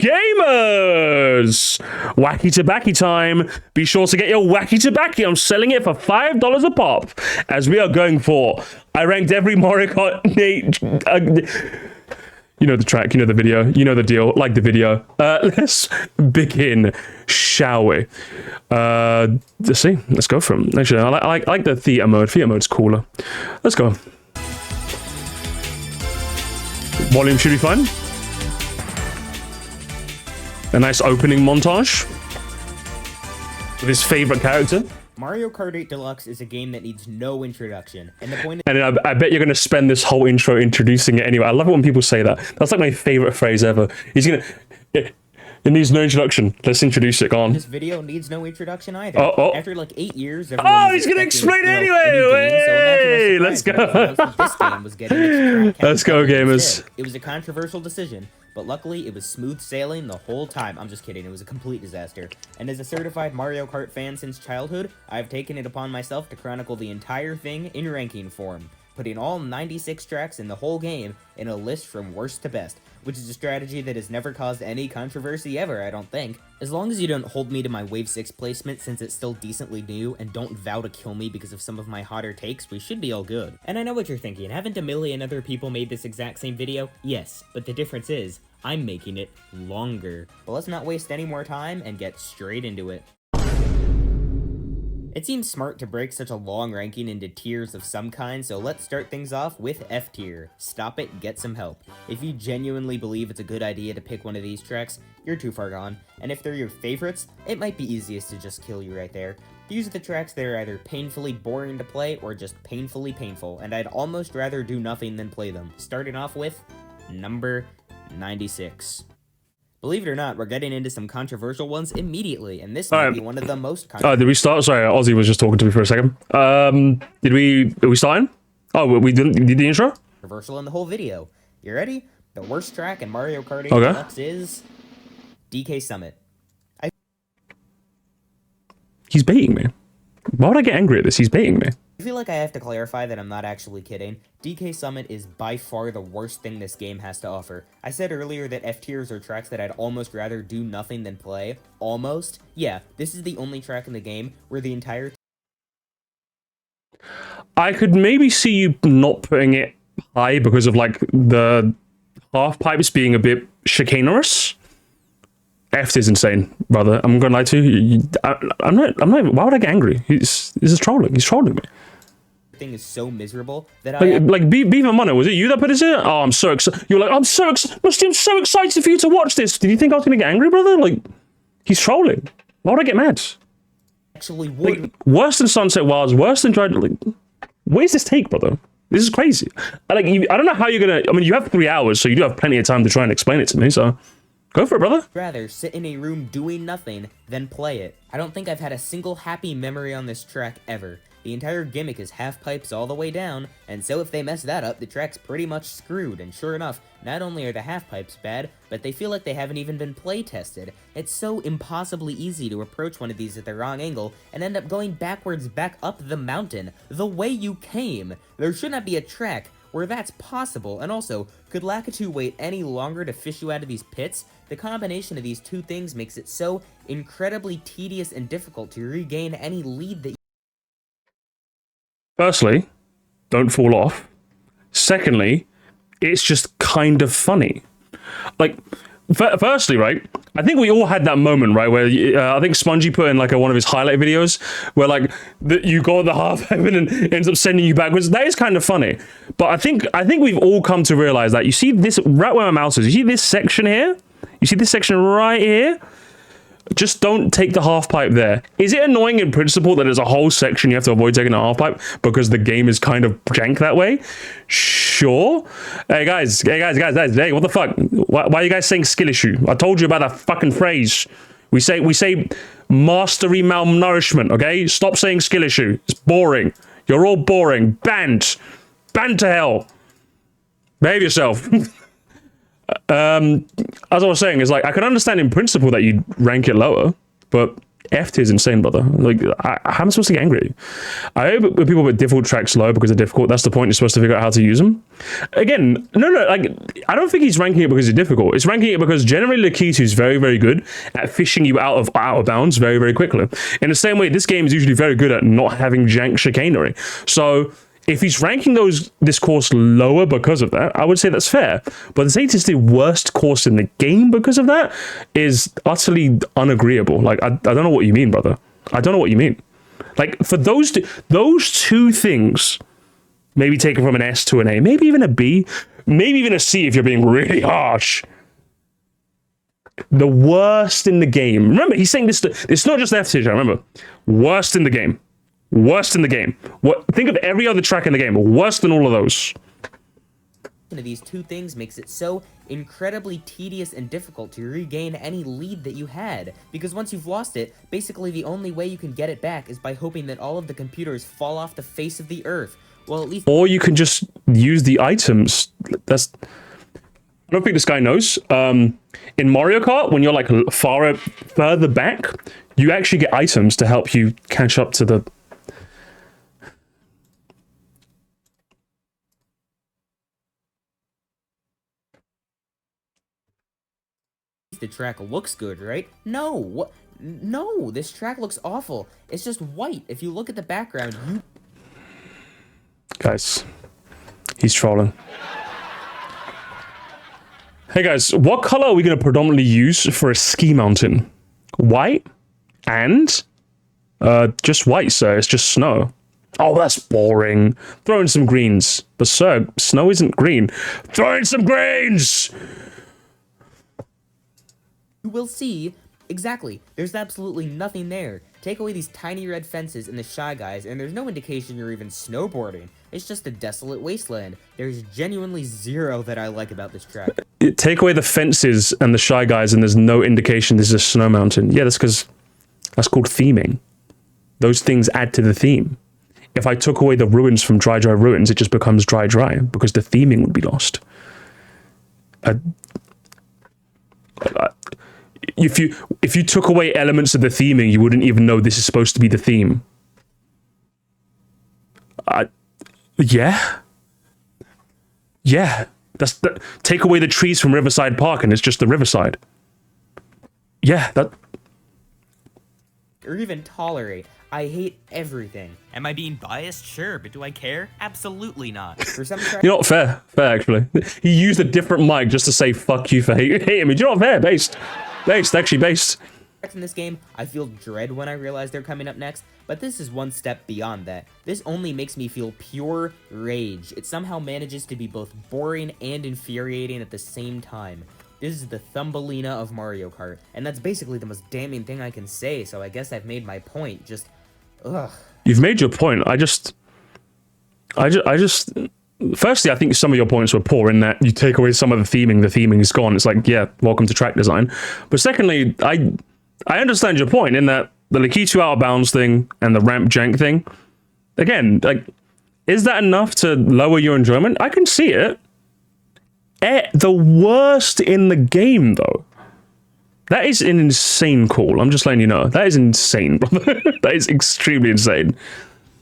Gamers! Wacky tobacco time. Be sure to get your wacky tobacco. I'm selling it for $5 a pop. As we are going for, I ranked every Mario Kart. You know the track, you know the video, you know the deal. Like the video. Let's begin, shall we? Let's see. Let's go from. Actually, I like the theater mode. Theater mode's cooler. Let's go. Volume should be fine. A nice opening montage with his favorite character. Mario Kart 8 Deluxe is a game that needs no introduction, and the point. And I bet you're gonna spend this whole intro introducing it anyway. I love it when people say that. That's like my favorite phrase ever. He's gonna. It needs no introduction. Let's introduce it. Go on. This video needs no introduction either. After like 8 years. He's gonna explain it anyway. Let's go. This game was getting Let's go, gamers. It was a controversial decision, but luckily it was smooth sailing the whole time. I'm just kidding. It was a complete disaster. And as a certified Mario Kart fan since childhood, I've taken it upon myself to chronicle the entire thing in ranking form, putting all 96 tracks in the whole game in a list from worst to best, which is a strategy that has never caused any controversy ever, I don't think. As long as you don't hold me to my Wave 6 placement since it's still decently new, and don't vow to kill me because of some of my hotter takes, we should be all good. And I know what you're thinking, haven't a million other people made this exact same video? Yes, but the difference is, I'm making it longer. But let's not waste any more time and get straight into it. It seems smart to break such a long ranking into tiers of some kind, so let's start things off with F tier. Stop it, get some help. If you genuinely believe it's a good idea to pick one of these tracks, you're too far gone. And if they're your favorites, it might be easiest to just kill you right there. These are the tracks that are either painfully boring to play or just painfully painful, and I'd almost rather do nothing than play them. Starting off with number 96. Believe it or not, we're getting into some controversial ones immediately, and this might be one of the most controversial. Did we start? Sorry, Ozzy was just talking to me for a second. Are we starting? Oh, we did the intro? Controversial in the whole video. You ready? The worst track in Mario Kart 8 Deluxe is DK Summit. He's baiting me. Why would I get angry at this? He's baiting me. I feel like I have to clarify that I'm not actually kidding. DK Summit is by far the worst thing this game has to offer. I said earlier that F tiers are tracks that I'd almost rather do nothing than play. Almost? Yeah, this is the only track in the game where the entire... I could maybe see you not putting it high because of like the half pipes being a bit chicanerous. F is insane, brother. I'm gonna lie to you. I'm not. Why would I get angry? This is trolling. He's trolling me. Thing is so miserable that Beaver Mono, was it you that put this in? Oh, I'm so excited. You're like, I'm so excited for you to watch this. Did you think I was gonna get angry, brother? Like, he's trolling. Why would I get mad? Actually, would like, worse than Sunset Wilds, worse than Dried. Like, where's this take, brother? This is crazy. I don't know how you're gonna. I mean, you have 3 hours, so you do have plenty of time to try and explain it to me. So. Go for it, brother. Rather sit in a room doing nothing than play it. I don't think I've had a single happy memory on this track ever. The entire gimmick is half pipes all the way down, and so if they mess that up, the track's pretty much screwed, and sure enough, not only are the half pipes bad, but they feel like they haven't even been play tested. It's so impossibly easy to approach one of these at the wrong angle and end up going backwards back up the mountain, the way you came. There should not be a track where that's possible, and also, could Lakitu wait any longer to fish you out of these pits? The combination of these two things makes it so incredibly tedious and difficult to regain any lead that you... Firstly, don't fall off. Secondly, it's just kind of funny. Like, firstly, right, I think we all had that moment, right, where I think Spongy put in like one of his highlight videos where like you go at the half heaven and it ends up sending you backwards. That is kind of funny. But I think we've all come to realize that you see this right where my mouse is. You see this section here? You see this section right here? Just don't take the half pipe there. Is it annoying in principle that there's a whole section you have to avoid taking a half pipe because the game is kind of jank that way? Sure. Hey guys, hey, what the fuck? Why are you guys saying skill issue? I told you about that fucking phrase. We say mastery malnourishment, okay? Stop saying skill issue. It's boring. You're all boring. Banned. Banned to hell. Behave yourself. As I was saying, is like I can understand in principle that you'd rank it lower, but F tier is insane, brother. Like, how am I supposed to get angry at you? I hope when people put difficult tracks low because they're difficult. That's the point. You're supposed to figure out how to use them. Again, no. Like, I don't think he's ranking it because it's difficult. It's ranking it because generally Lakitu is very, very good at fishing you out of bounds very, very quickly. In the same way, this game is usually very good at not having jank chicanery. So if he's ranking this course lower because of that, I would say that's fair. But to say it's the worst course in the game because of that is utterly unagreeable. Like, I don't know what you mean, brother. I don't know what you mean. Like, for those two things, maybe taken from an S to an A, maybe even a B, maybe even a C if you're being really harsh. The worst in the game. Remember, he's saying this. It's not just F tier, remember. Worst in the game. Worst in the game. Think of every other track in the game. Worse than all of those. Of these two things makes it so incredibly tedious and difficult to regain any lead that you had, because once you've lost it, basically the only way you can get it back is by hoping that all of the computers fall off the face of the earth. Well, at least, or you can just use the items. I don't think this guy knows. In Mario Kart, when you're like further back, you actually get items to help you catch up to the. the track looks good, right? No, what? No, this track looks awful. It's just white. If you look at the background, you... Guys, he's trolling. Hey guys, what color are we going to predominantly use for a ski mountain? White and just white, sir. It's just snow. Oh, that's boring. Throw in some greens. But sir, snow isn't green. Throw in some greens! You will see, exactly, there's absolutely nothing there. Take away these tiny red fences and the Shy Guys, and there's no indication you're even snowboarding. It's just a desolate wasteland. There's genuinely zero that I like about this track. Take away the fences and the Shy Guys, and there's no indication this is a snow mountain. Yeah, that's because that's called theming. Those things add to the theme. If I took away the ruins from Dry Dry Ruins, it just becomes Dry Dry, because the theming would be lost. If you took away elements of the theming, you wouldn't even know this is supposed to be the theme. Yeah. Take away the trees from Riverside Park and it's just the Riverside. Yeah, that... Or even tolerate. I hate everything. Am I being biased? Sure, but do I care? Absolutely not. For some tracks... You're not fair. Fair, actually. He used a different mic just to say fuck you for hating me. You're not fair, based. Actually based. In this game, I feel dread when I realize they're coming up next, but this is one step beyond that. This only makes me feel pure rage. It somehow manages to be both boring and infuriating at the same time. This is the Thumbelina of Mario Kart, and that's basically the most damning thing I can say, so I guess I've made my point. Just, ugh. You've made your point. I just... Firstly, I think some of your points were poor in that you take away some of the theming is gone. It's like, yeah, welcome to track design. But secondly, I understand your point in that the Lakitu out of bounds thing and the ramp jank thing, again, like, is that enough to lower your enjoyment? I can see it. The worst in the game, though. That is an insane call. I'm just letting you know. That is insane, brother. That is extremely insane.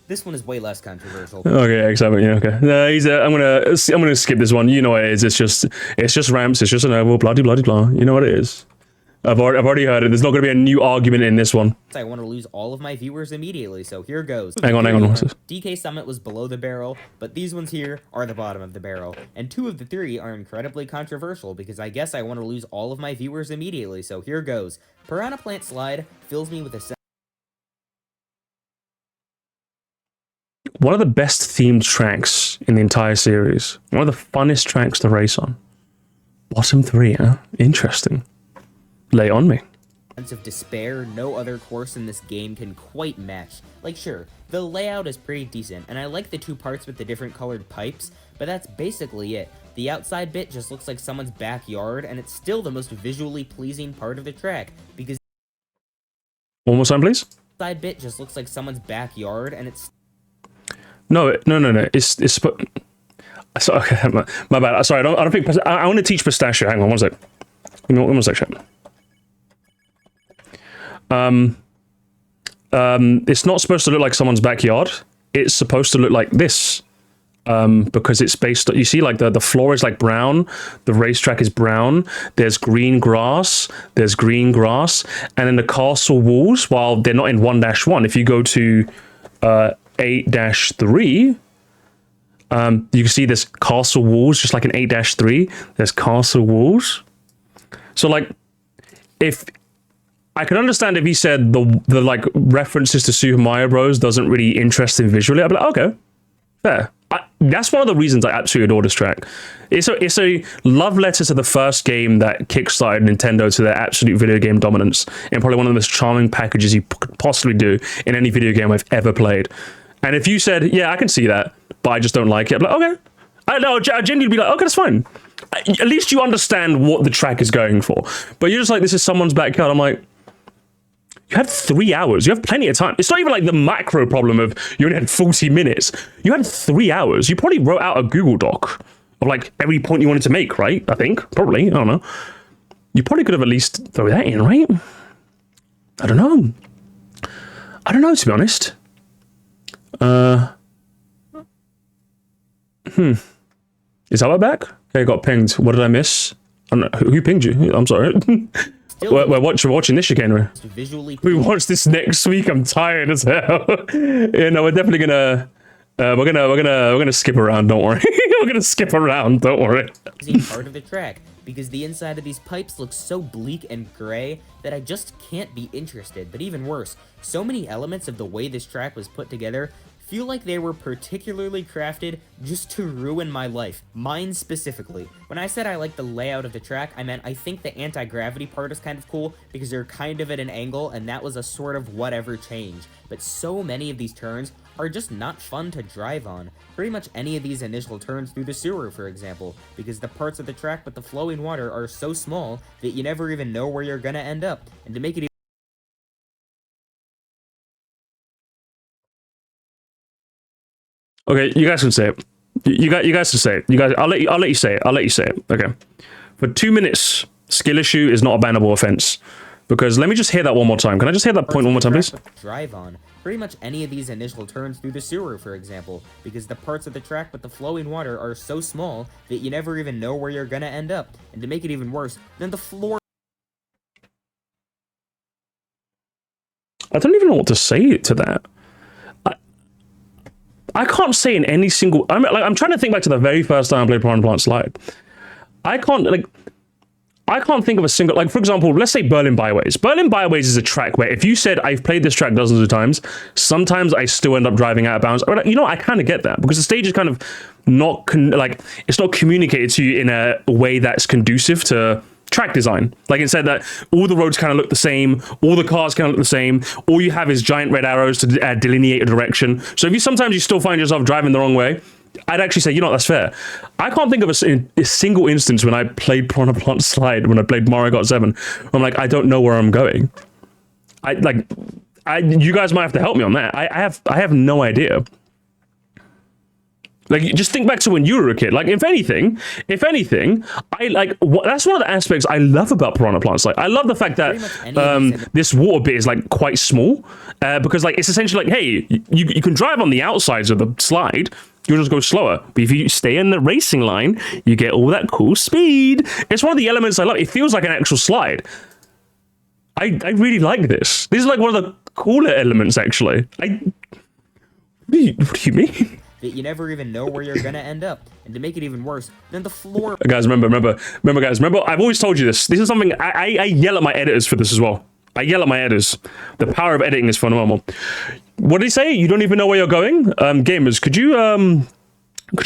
This one is way less controversial. Okay, exactly. Yeah, okay. I'm gonna skip this one. You know what it is. It's just ramps. It's just an oval. Blah blah blah. You know what it is. I've already heard it. There's not gonna be a new argument in this one. I want to lose all of my viewers immediately, so here goes. Hang on. DK Summit was below the barrel, but these ones here are the bottom of the barrel, and 2 of the 3 are incredibly controversial because I guess I want to lose all of my viewers immediately. So here goes. Piranha Plant Slide fills me with a... One of the best themed tracks in the entire series. One of the funnest tracks to race on. Bottom 3, huh? Interesting. Lay on me. Sense of despair no other course in this game can quite match. Like, sure, the layout is pretty decent, and I like the 2 parts with the different colored pipes, but that's basically it. The outside bit just looks like someone's backyard, and it's still the most visually pleasing part of the track, because... One more time, please? The outside bit just looks like someone's backyard, and it's... No. It's so, okay, my bad. Sorry, I don't think... I want to teach Pistachio. Hang on, one sec. One sec, chat. it's not supposed to look like someone's backyard. It's supposed to look like this. Because it's based, you see, like the floor is like brown, the racetrack is brown, there's green grass, and then the castle walls, while they're not in 1-1, if you go to 8-3, you can see there's castle walls, just like in 8-3, there's castle walls. So like, if I can understand if he said the like references to Super Mario Bros. Doesn't really interest him visually, I'd be like, okay, fair. That's one of the reasons I absolutely adore this track. It's a love letter to the first game that kickstarted Nintendo to their absolute video game dominance, and probably one of the most charming packages you could possibly do in any video game I've ever played. And if you said, yeah, I can see that, but I just don't like it, I'd be like, okay. I genuinely be like, okay, that's fine. At least you understand what the track is going for. But you're just like, this is someone's backyard. I'm like, you had 3 hours. You have plenty of time. It's not even like the macro problem of you only had 40 minutes. You had 3 hours. You probably wrote out a Google Doc of like every point you wanted to make, right? I think. Probably. I don't know. You probably could have at least throw that in, right? I don't know. To be honest. Is that back? Okay, I got pinged. What did I miss? I don't know. Who pinged you? I'm sorry. We're watching this chicanery. We watch this next week. I'm tired as hell. Yeah, no, we're definitely gonna we're gonna skip around. Don't worry. We're gonna skip around. Don't worry. Part of the track because the inside of these pipes looks so bleak and gray that I just can't be interested. But even worse, so many elements of the way this track was put together feel like they were particularly crafted just to ruin my life. Mine specifically. When I said I like the layout of the track, I meant I think the anti-gravity part is kind of cool because they're kind of at an angle and that was a sort of whatever change. But so many of these turns are just not fun to drive on. Pretty much any of these initial turns through the sewer, for example, because the parts of the track with the flowing water are so small that you never even know where you're gonna end up. And to make it Okay, you guys can say it. You guys can say it. You guys, I'll let you say it. I'll let you say it. Okay. For 2 minutes, skill issue is not a bannable offense. Because let me just hear that one more time. Can I just hear that point one more time, please? Drive on. Pretty much any of these initial turns through the sewer, for example, because the parts of the track with the flowing water are so small that you never even know where you're gonna end up. And to make it even worse, then the floor. I don't even know what to say to that. I can't say in any single. I'm trying to think back to the very first time I played Piranha Plant Slide. I can't think of a single, like, for example, let's say Berlin Byways. Berlin Byways is a track where if you said I've played this track dozens of times, sometimes I still end up driving out of bounds. You know, I kind of get that because the stage is kind of not it's not communicated to you in a way that's conducive to track design. Like it said that all the roads kind of look the same, all the cars kind of look the same, all you have is giant red arrows to delineate a direction. So if you sometimes still find yourself driving the wrong way, I'd actually say, you know, that's fair. I can't think of a single instance when I played Piranha Plant Slide, when I played Mario Kart 7, I'm like, I don't know where I'm going. You guys might have to help me on that. I have no idea. Like, just think back to when you were a kid. Like, if anything, I that's one of the aspects I love about Piranha Plant Slide. I love the fact that this water bit is like quite small, because like it's essentially like, hey, you can drive on the outsides of the slide. You'll just go slower. But if you stay in the racing line, you get all that cool speed. It's one of the elements I love. It feels like an actual slide. I really like this. This is like one of the cooler elements, actually. What do you mean? That you never even know where you're gonna end up. And to make it even worse, then the floor. Guys, remember, guys, I've always told you this. This is something I yell at my editors for this as well. I yell at my editors. The power of editing is phenomenal. What did he say? You don't even know where you're going? Gamers, could you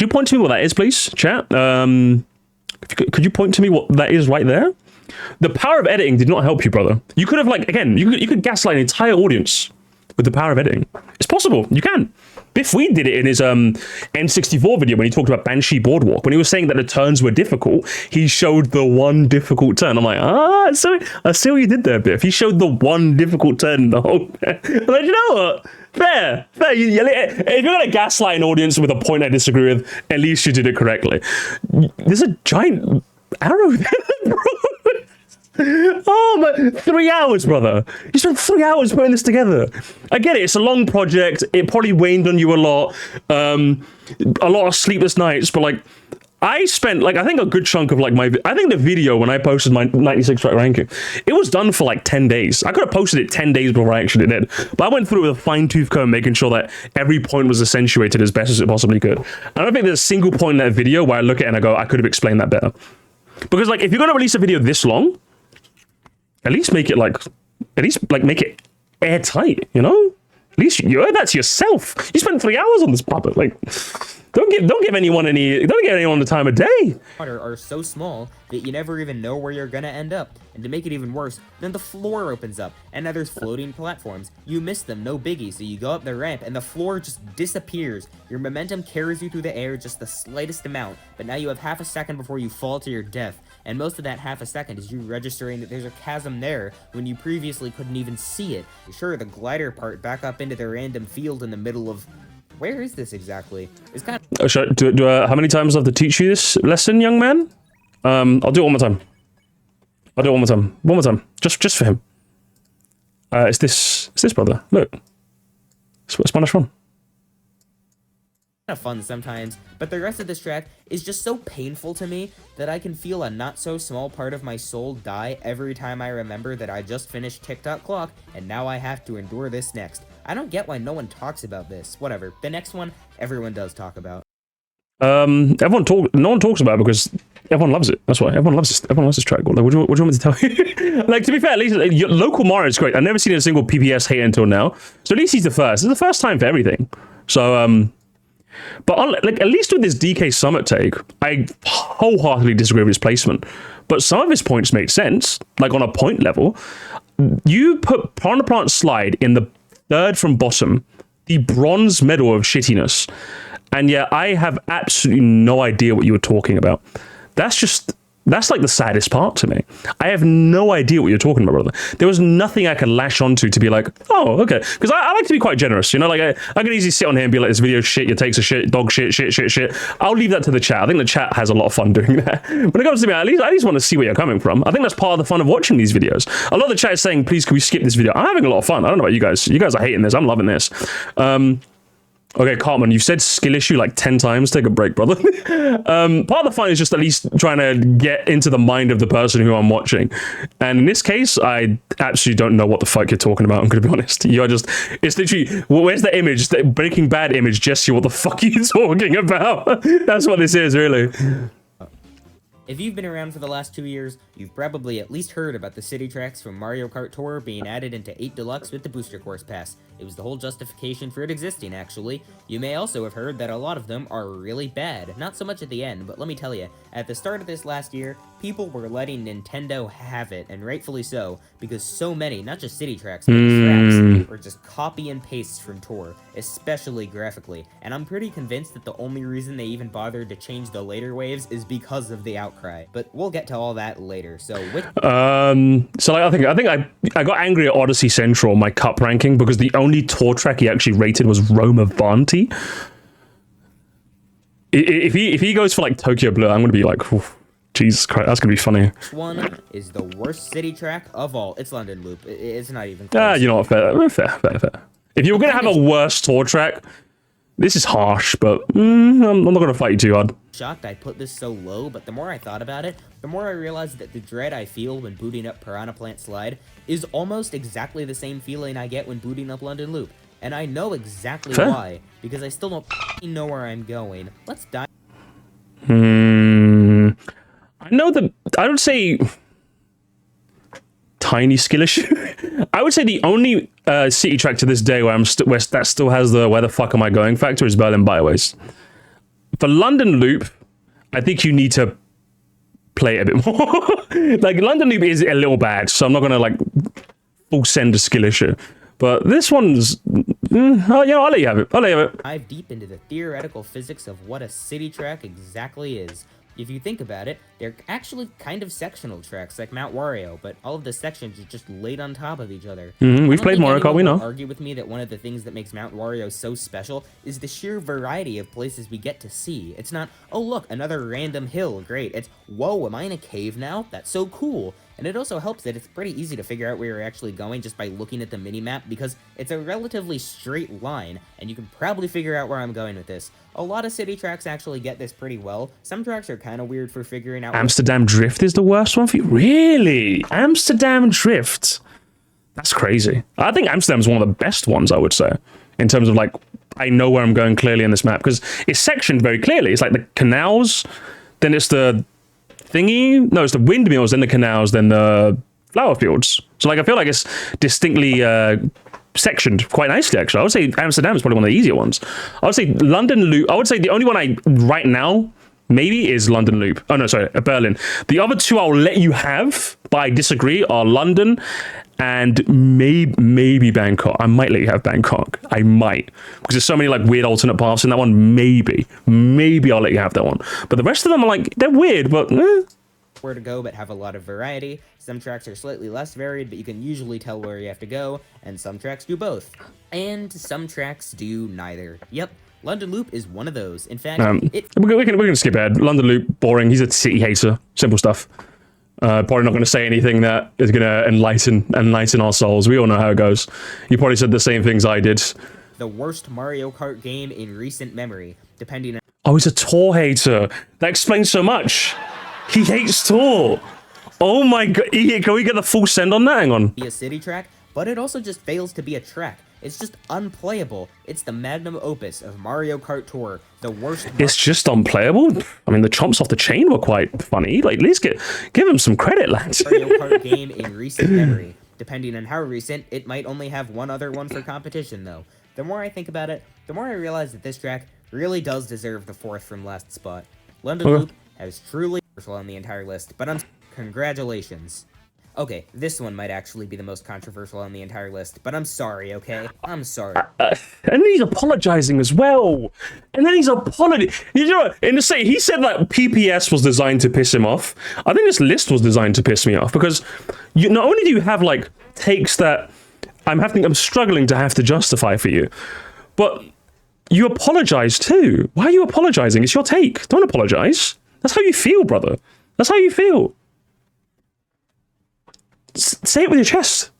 point to me what that is, please? Chat. Could you point to me what that is right there? The power of editing did not help you, brother. You could have, like, again, you could gaslight an entire audience with the power of editing. It's possible. You can. Biff Weed did it in his N64 video when he talked about Banshee Boardwalk. When he was saying that the turns were difficult, he showed the one difficult turn. I'm like, I see what you did there, Biff. He showed the one difficult turn the whole. I'm like, you know what? Fair. If you're gonna gaslight an audience with a point I disagree with, at least you did it correctly. There's a giant arrow there, bro. Oh my, 3 hours, brother. You spent 3 hours putting this together. I get it. It's a long project. It probably waned on you a lot of sleepless nights. But like, I spent like I think a good chunk of like I think the video when I posted my 96 track ranking, it was done for like 10 days. I could have posted it 10 days before I actually did, but I went through it with a fine tooth comb, making sure that every point was accentuated as best as it possibly could. I don't think there's a single point in that video where I look at it and I go, I could have explained that better. Because like, if you're gonna release a video this long, at least make it make it airtight, you know? At least you owe that to yourself. You spent 3 hours on this puppet. Like, don't give anyone the time of day. Are so small that you never even know where you're gonna end up. And to make it even worse, then the floor opens up, and now there's floating platforms. You miss them, no biggie, so you go up the ramp, and the floor just disappears. Your momentum carries you through the air just the slightest amount, but now you have half a second before you fall to your death. And most of that half a second is you registering that there's a chasm there when you previously couldn't even see it. Sure, the glider part back up into the random field in the middle of... Where is this exactly? It's kind of... How many times do I have to teach you this lesson, young man? I'll do it one more time. One more time. Just for him. It's this brother. Look. Spanish one. Kind of fun sometimes, but the rest of this track is just so painful to me that I can feel a not so small part of my soul die every time I remember that I just finished TikTok Clock and now I have to endure this next. I don't get why no one talks about this. Whatever. The next one, everyone does talk about. No one talks about it because everyone loves it. That's why everyone loves this track. Like, what do you want me to tell you? Like, to be fair, at least your local Mario is great. I've never seen a single PPS hate until now. So at least he's the first. It's the first time for everything. So but like, at least with this DK Summit take, I wholeheartedly disagree with his placement. But some of his points make sense. Like, on a point level, you put Piranha Plant Slide in the third from bottom, the bronze medal of shittiness. And yet I have absolutely no idea what you were talking about. That's like the saddest part to me. I have no idea what you're talking about, brother. There was nothing I could lash onto to be like, oh, okay. Because I like to be quite generous, you know? Like, I can easily sit on here and be like, this video shit, your takes are shit, dog shit. I'll leave that to the chat. I think the chat has a lot of fun doing that. When it comes to me, I at least want to see where you're coming from. I think that's part of the fun of watching these videos. A lot of the chat is saying, please, can we skip this video? I'm having a lot of fun. I don't know about you guys. You guys are hating this. I'm loving this. Okay, Cartman, you've said skill issue like 10 times. Take a break, brother. Part of the fun is just at least trying to get into the mind of the person who I'm watching. And in this case, I absolutely don't know what the fuck you're talking about, I'm going to be honest. You're just... It's literally... Where's the image? The Breaking Bad image, Jesse, what the fuck are you talking about? That's what this is, really. If you've been around for the last 2 years, you've probably at least heard about the city tracks from Mario Kart Tour being added into 8 Deluxe with the Booster Course Pass. It was the whole justification for it existing, actually. You may also have heard that a lot of them are really bad. Not so much at the end, but let me tell you, at the start of this last year, people were letting Nintendo have it, and rightfully so, because so many, not just city tracks, but tracks, were just copy and pastes from Tour, especially graphically. And I'm pretty convinced that the only reason they even bothered to change the later waves is because of the outcry. But we'll get to all that later. So I think I got angry at Odyssey Central, my cup ranking, because the only Tour track he actually rated was Roma Vanti. If he goes for like Tokyo Blue, I'm gonna be like, Jesus Christ, that's gonna be funny. This one is the worst city track of all. It's London Loop. It's not even close. You know what? Fair. If you're gonna have a worse Tour track, this is harsh, but I'm not gonna fight you too hard. Shocked I put this so low, but the more I thought about it, the more I realized that the dread I feel when booting up Piranha Plant Slide is almost exactly the same feeling I get when booting up London Loop. And I know exactly why, because I still don't know where I'm going. Let's dive. I know that I would say tiny skill issue. I would say the only city track to this day where that still has the where the fuck am I going factor is Berlin Byways. For London Loop, I think you need to play it a bit more. Like, London Loop is a little bad, so I'm not gonna like full send a skill issue. But this one's, I'll let you have it. Dive deep into the theoretical physics of what a city track exactly is. If you think about it, they're actually kind of sectional tracks like Mount Wario, but all of the sections are just laid on top of each other. We've played Mario Kart, we know. Argue with me that one of the things that makes Mount Wario so special is the sheer variety of places we get to see. It's not, oh look, another random hill, great. It's, whoa, am I in a cave now? That's so cool. And it also helps that it's pretty easy to figure out where you're actually going just by looking at the mini-map, because it's a relatively straight line, and you can probably figure out where I'm going with this. A lot of city tracks actually get this pretty well. Some tracks are kind of weird for figuring out... Amsterdam Drift is the worst one for you? Really? Amsterdam Drift? That's crazy. I think Amsterdam's one of the best ones, I would say, in terms of, like, I know where I'm going clearly in this map, because it's sectioned very clearly. It's like the canals, then it's the thingy. No, it's the windmills, then the canals, then the flower fields. So, like, I feel like it's distinctly sectioned quite nicely, actually. I would say Amsterdam is probably one of the easier ones. I would say London Loop. I would say the only one right now, maybe, is London Loop. Oh, no, sorry, Berlin. The other two I'll let you have, but I disagree, are London and maybe Bangkok. I might let you have Bangkok. I might. Because there's so many, like, weird alternate paths in that one. Maybe I'll let you have that one. But the rest of them are, like, they're weird, but... where to go, but have a lot of variety. Some tracks are slightly less varied, but you can usually tell where you have to go, and some tracks do both. And some tracks do neither. Yep, London Loop is one of those. In fact, we can skip ahead. London Loop, boring. He's a city hater. Simple stuff. Probably not going to say anything that is going to enlighten our souls. We all know how it goes. You probably said the same things I did. The worst Mario Kart game in recent memory, depending on... Oh, he's a tour hater. That explains so much. He hates tour. Oh my god. Can we get the full send on that? Hang on. ...be a city track, but it also just fails to be a track. It's just unplayable. It's the magnum opus of Mario Kart Tour, the worst... It's just unplayable? I mean, the chomps off the chain were quite funny. Like, at least give him some credit, lads. Mario Kart game in recent memory. Depending on how recent, it might only have one other one for competition, though. The more I think about it, the more I realize that this track really does deserve the fourth from last spot. London Loop has truly controversial on the entire list, but congratulations. Okay, this one might actually be the most controversial on the entire list, but I'm sorry, okay? I'm sorry. And then he's apologizing as well. And then he's apologizing. You know what? He said that PPS was designed to piss him off. I think this list was designed to piss me off, because not only do you have, like, takes that I'm struggling to have to justify for you, but you apologize too. Why are you apologizing? It's your take. Don't apologize. That's how you feel, brother. That's how you feel. Say it with your chest.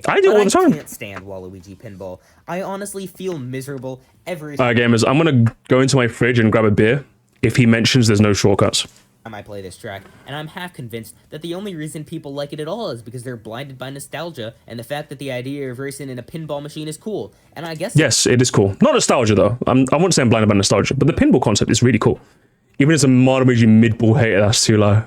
I do all the time. I can't stand Waluigi Pinball. I honestly feel miserable every time. Gamers, I'm going to go into my fridge and grab a beer if he mentions there's no shortcuts. I play this track, and I'm half convinced that the only reason people like it at all is because they're blinded by nostalgia and the fact that the idea of racing in a pinball machine is cool. And I guess... Yes, it is cool. Not nostalgia, though. I wouldn't say I'm blinded by nostalgia, but the pinball concept is really cool. Even as a Waluigi mid-ball hater, that's too low.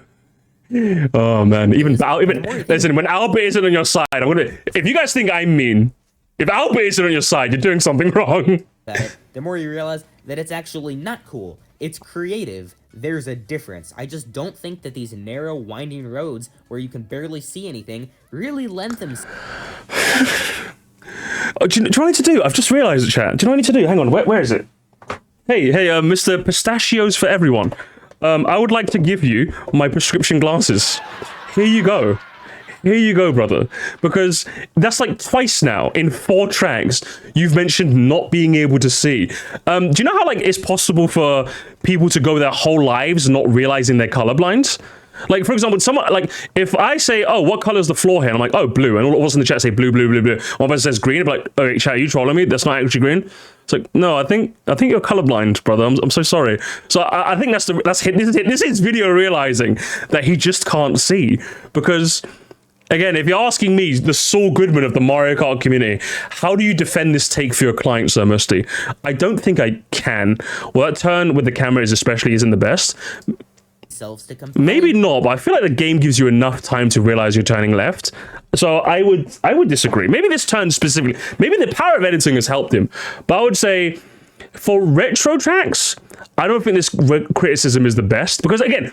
Oh man, listen, when Albert isn't on your side, if you guys think I'm mean, if Albert isn't on your side, you're doing something wrong. The more you realize that it's actually not cool, it's creative, there's a difference. I just don't think that these narrow, winding roads where you can barely see anything really lend themselves. Do you know what I need to do? I've just realized it, chat. Do you know what I need to do? Hang on, where is it? Hey, Mr. Pistachios for everyone. I would like to give you my prescription glasses. Here you go. Here you go, brother. Because that's like twice now in 4 tracks you've mentioned not being able to see. Do you know how, like, it's possible for people to go their whole lives not realizing they're colorblind? Like, for example, someone, like, if I say, oh, what color is the floor here? And I'm like, oh, blue. And all of us in the chat say blue, blue, blue, blue. One person says green. I'm like, oh, chat, are you trolling me? That's not actually green. It's like, no, I think you're colorblind, brother. I'm so sorry. So I think this is video realizing that he just can't see. Because, again, if you're asking me, the Saul Goodman of the Mario Kart community, how do you defend this take for your client, Sir Moresty? I don't think I can. Well, that turn with the camera isn't the best. Maybe not, but I feel like the game gives you enough time to realize you're turning left. So I would disagree. Maybe this turn specifically, maybe the power of editing has helped him. But I would say for retro tracks, I don't think this criticism is the best, because again,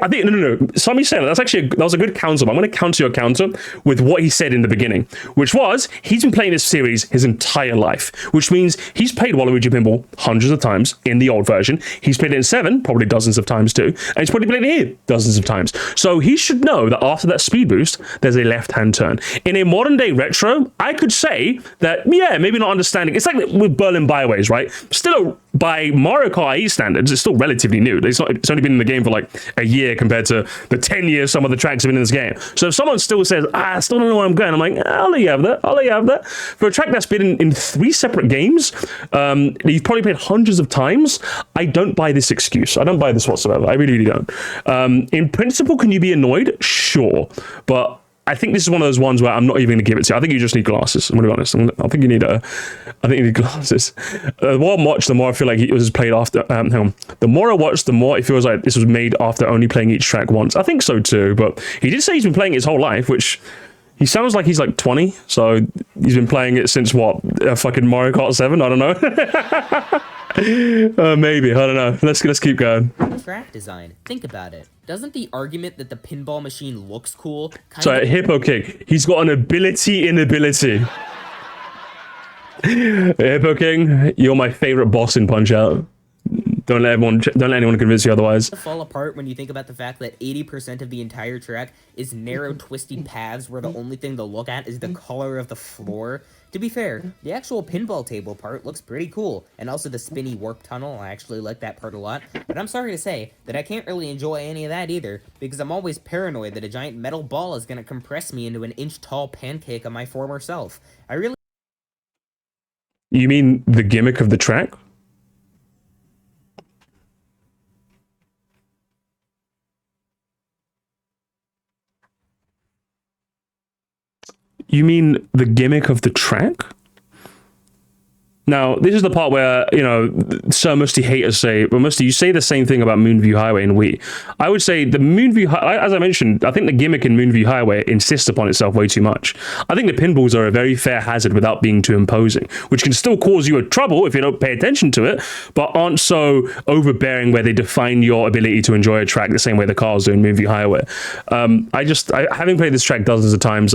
I think no. Somebody said that was a good counter. But I'm going to counter your counter with what he said in the beginning, which was he's been playing this series his entire life, which means he's played Waluigi Pinball hundreds of times in the old version. He's played it in 7, probably dozens of times too, and he's probably played it here dozens of times. So he should know that after that speed boost, there's a left-hand turn. In a modern day retro, I could say that maybe not understanding. It's like with Berlin byways, right? Still a by Mario Kart 8 standards, it's still relatively new. It's only been in the game for like a year compared to the 10 years some of the tracks have been in this game. So if someone still says, I still don't know where I'm going, I'm like, I'll let you have that. I'll let you have that. For a track that's been in 3 separate games, you've probably played hundreds of times, I don't buy this excuse. I don't buy this whatsoever. I really, really don't. In principle, can you be annoyed? Sure. But I think this is one of those ones where I'm not even going to give it to you. I think you just need glasses. I'm going to be honest. I think you need glasses. The more I watch, the more I feel like it was played after. Hang on. The more I watch, the more it feels like this was made after only playing each track once. I think so too. But he did say he's been playing it his whole life, which he sounds like he's like 20. So he's been playing it since what? Fucking Mario Kart 7? I don't know. Maybe. I don't know. Let's keep going. Track design. Think about it. Doesn't the argument that the pinball machine looks cool Sorry, Hippo King. He's got an inability. Hippo King, you're my favorite boss in Punch-Out. Don't let anyone convince you otherwise. fall apart when you think about the fact that 80% of the entire track is narrow, twisty paths where the only thing to look at is the color of the floor. To be fair, the actual pinball table part looks pretty cool, and also the spinny warp tunnel, I actually like that part a lot, but I'm sorry to say that I can't really enjoy any of that either, because I'm always paranoid that a giant metal ball is going to compress me into an inch-tall pancake of my former self. You mean the gimmick of the track? You mean the gimmick of the track? Now, this is the part where, you know, Sir Moresty haters say, well, Moresty, you say the same thing about Moonview Highway and Wii. I would say the Moonview, as I mentioned, I think the gimmick in Moonview Highway insists upon itself way too much. I think the pinballs are a very fair hazard without being too imposing, which can still cause you a trouble if you don't pay attention to it, but aren't so overbearing where they define your ability to enjoy a track the same way the cars do in Moonview Highway. Having played this track dozens of times,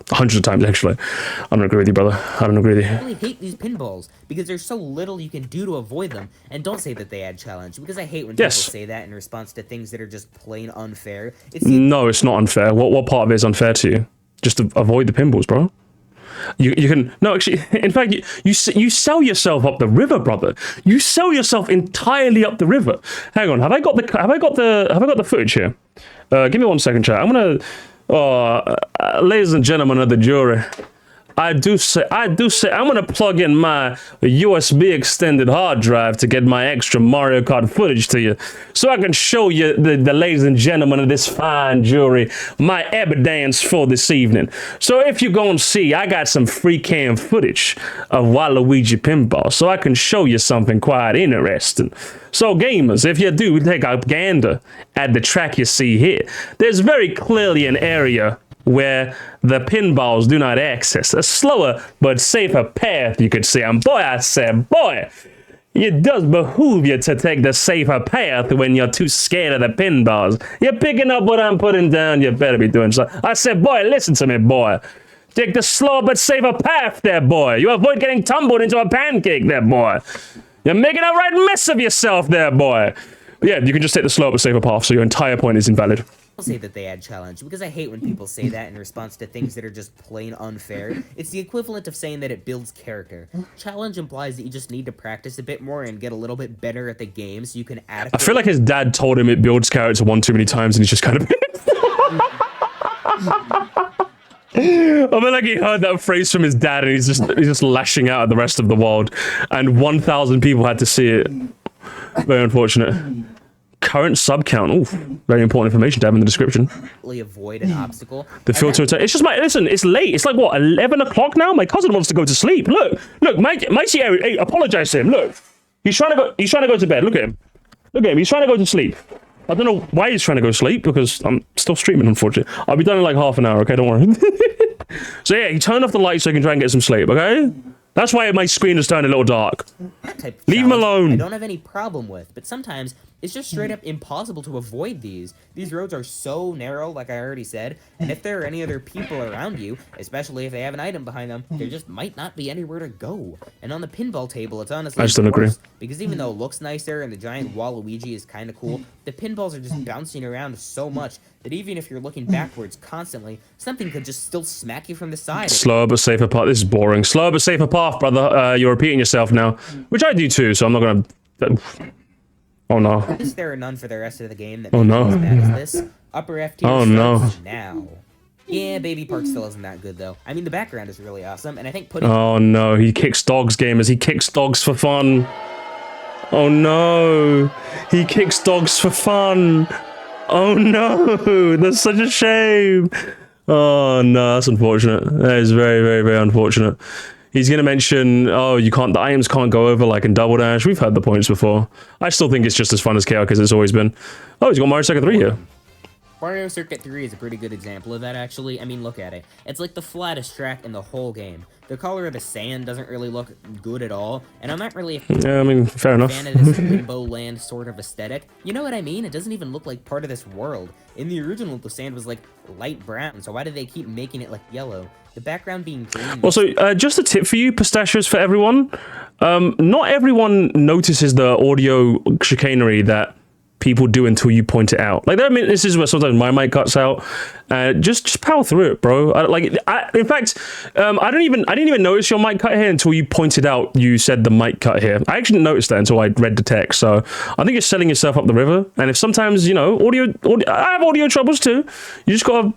hundreds of times, actually. I don't agree with you, brother. I don't agree with you. I really hate these pinballs because there's so little you can do to avoid them. And don't say that they add challenge, because I hate when people say that in response to things that are just plain unfair. No, it's not unfair. What part of it is unfair to you? Just to avoid the pinballs, bro. You can no, actually. In fact, you sell yourself up the river, brother. You sell yourself entirely up the river. Hang on, have I got the footage here? Give me 1 second, chat. I'm gonna. Ladies and gentlemen of the jury, I do say, I'm gonna plug in my USB extended hard drive to get my extra Mario Kart footage to you, so I can show you the ladies and gentlemen of this fine jury my evidence for this evening. So if you go and see, I got some free cam footage of Waluigi Pinball, so I can show you something quite interesting. So gamers, if you do take a gander at the track you see here, there's very clearly an area where the pinballs do not access. A slower but safer path, you could say. And boy, I said, boy, it does behoove you to take the safer path when you're too scared of the pinballs. You're picking up what I'm putting down, you better be doing so. I said, boy, listen to me, boy. Take the slower but safer path there, boy. You avoid getting tumbled into a pancake there, boy. You're making a right mess of yourself there, boy. Yeah, you can just take the slower but safer path, so your entire point is invalid. I'll say that they add challenge, because I hate when people say that in response to things that are just plain unfair. It's the equivalent of saying that it builds character. Challenge implies that you just need to practice a bit more and get a little bit better at the game so you can I feel like his dad told him it builds character one too many times and he's just kind of... I feel like he heard that phrase from his dad and he's just lashing out at the rest of the world, and 1,000 people had to see it. Very unfortunate. Current sub count. Ooh, very important information to have in the description. Avoid an obstacle. The filter. It's just listen. It's late. It's like what, 11 o'clock now. My cousin wants to go to sleep. Look, Mikey. Hey, apologize to him. Look, he's trying to go to bed. Look at him. He's trying to go to sleep. I don't know why he's trying to go to sleep, because I'm still streaming, unfortunately. I'll be done in like half an hour. Okay, don't worry. So yeah, he turned off the light so he can try and get some sleep. Okay. That's why my screen has turned a little dark. That type of Leave him alone. I don't have any problem with, but sometimes It's just straight up impossible to avoid these. These roads are so narrow, like I already said, and if there are any other people around you, especially if they have an item behind them, there just might not be anywhere to go. And on the pinball table, it's honestly I just don't agree. because even though it looks nicer and the giant Waluigi is kind of cool, the pinballs are just bouncing around so much that even if you're looking backwards constantly, something could just still smack you from the side. Slower but safer path. This is boring. Slower but safer path, brother. You're repeating yourself now, which I do too, so I'm not gonna... Oh no. There are none for the rest of the game that Oh no. as bad as this. Upper F tier Oh no. now. Yeah, Baby Park still isn't that good though. I mean, the background is really awesome, and I think putting... Oh no, he kicks dogs, gamers. He kicks dogs for fun. Oh no. He kicks dogs for fun. Oh no. That's such a shame. Oh no, that's unfortunate. That is very, very, very unfortunate. He's going to mention, oh, you can't, the items can't go over like in Double Dash. We've heard the points before. I still think it's just as fun as Chaos as it's always been. Oh, he's got Mario Circuit 3 here. Mario Circuit 3 is a pretty good example of that, actually. I mean, look at it. It's like the flattest track in the whole game. The color of the sand doesn't really look good at all, and I'm not really Yeah, I mean, fair enough. fan of this limbo land sort of aesthetic. You know what I mean? It doesn't even look like part of this world. In the original, the sand was like light brown, so why did they keep making it like yellow? The background being green... Also, just a tip for you, pistachios, for everyone. Not everyone notices the audio chicanery that people do until you point it out. Like, I mean, this is where sometimes my mic cuts out. Just power through it, bro. In fact, I didn't even notice your mic cut here until you pointed out you said the mic cut here. I actually didn't notice that until I read the text. So I think you're selling yourself up the river. And if sometimes, you know, audio I have audio troubles too. You just gotta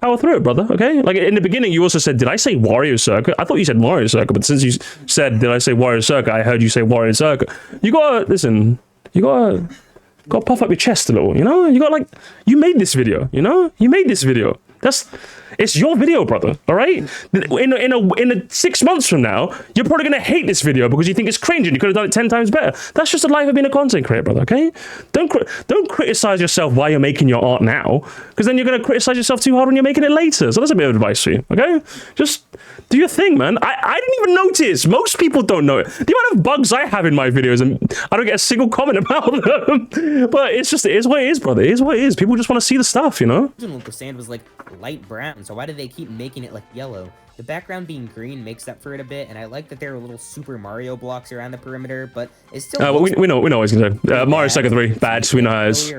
power through it, brother, okay? Like, in the beginning, you also said, did I say Wario Circuit? I thought you said Mario Circuit, but since you said, did I say Wario Circuit, I heard you say Wario Circuit. You gotta, listen, you gotta puff up your chest a little, you know? You gotta, like, you made this video, you know? You made this video. It's your video, brother, all right? In 6 months from now, you're probably gonna hate this video because you think it's cringe and you could have done it 10 times better. That's just the life of being a content creator, brother, okay? Don't criticize yourself while you're making your art now, because then you're gonna criticize yourself too hard when you're making it later. So that's a bit of advice for you, okay? Just do your thing, man. I didn't even notice. Most people don't know it. The amount of bugs I have in my videos, and I don't get a single comment about them. But it is what it is, brother. It is what it is. People just want to see the stuff, you know? The sand was like light brown, so why did they keep making it like yellow? The background being green makes up for it a bit, and I like that there are little Super Mario blocks around the perimeter, but it's still... Well, we know what he's gonna say. Mario Circuit 3, bad, we know how it is.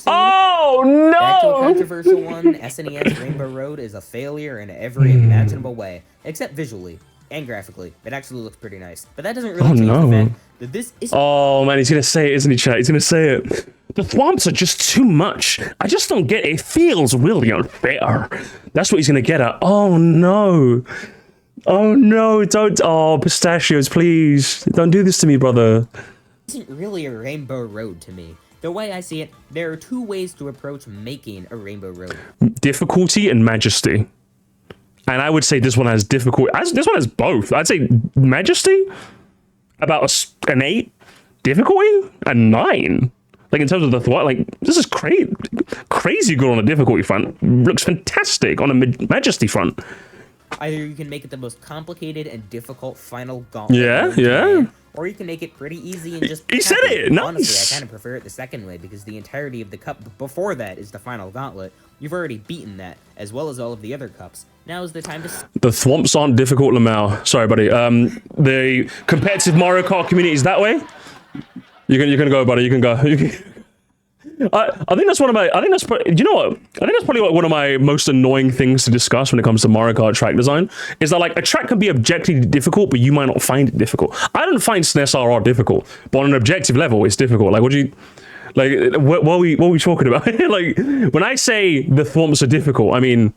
Oh, Back to a no! controversial one, SNES Rainbow Road is a failure in every imaginable way, except visually and graphically. It actually looks pretty nice, but that doesn't really change the fact that this is... Oh, man, he's gonna say it, isn't he, chat? He's gonna say it. The thwomps are just too much. I just don't get it. It feels really unfair. That's what he's gonna get at. Oh, no. Oh, no, don't... Oh, pistachios, please. Don't do this to me, brother. Isn't really a Rainbow Road to me. The way I see it, there are two ways to approach making a Rainbow Road. Difficulty and majesty. And I would say this one has difficulty. This one has both. I'd say majesty, about an 8. Difficulty, a 9. Like, in terms of the thought, like, this is crazy good on the difficulty front. Looks fantastic on the majesty front. Either you can make it the most complicated and difficult final gauntlet. Yeah. Or you can make it pretty easy and just... He said it! Nice! Honestly, I kind of prefer it the second way, because the entirety of the cup before that is the final gauntlet. You've already beaten that, as well as all of the other cups. Now is the time to... The thwomps aren't difficult, Lamau. Sorry, buddy. The competitive Mario Kart community is that way. You can go, buddy. You can go. I think that's one of my... you know what? I think that's probably like one of my most annoying things to discuss when it comes to Mario Kart track design. Is that, like, a track can be objectively difficult, but you might not find it difficult. I don't find SNES RR difficult, but on an objective level, it's difficult. Like, what do you... Like, what are we talking about? Like, when I say the thwomps are difficult, I mean...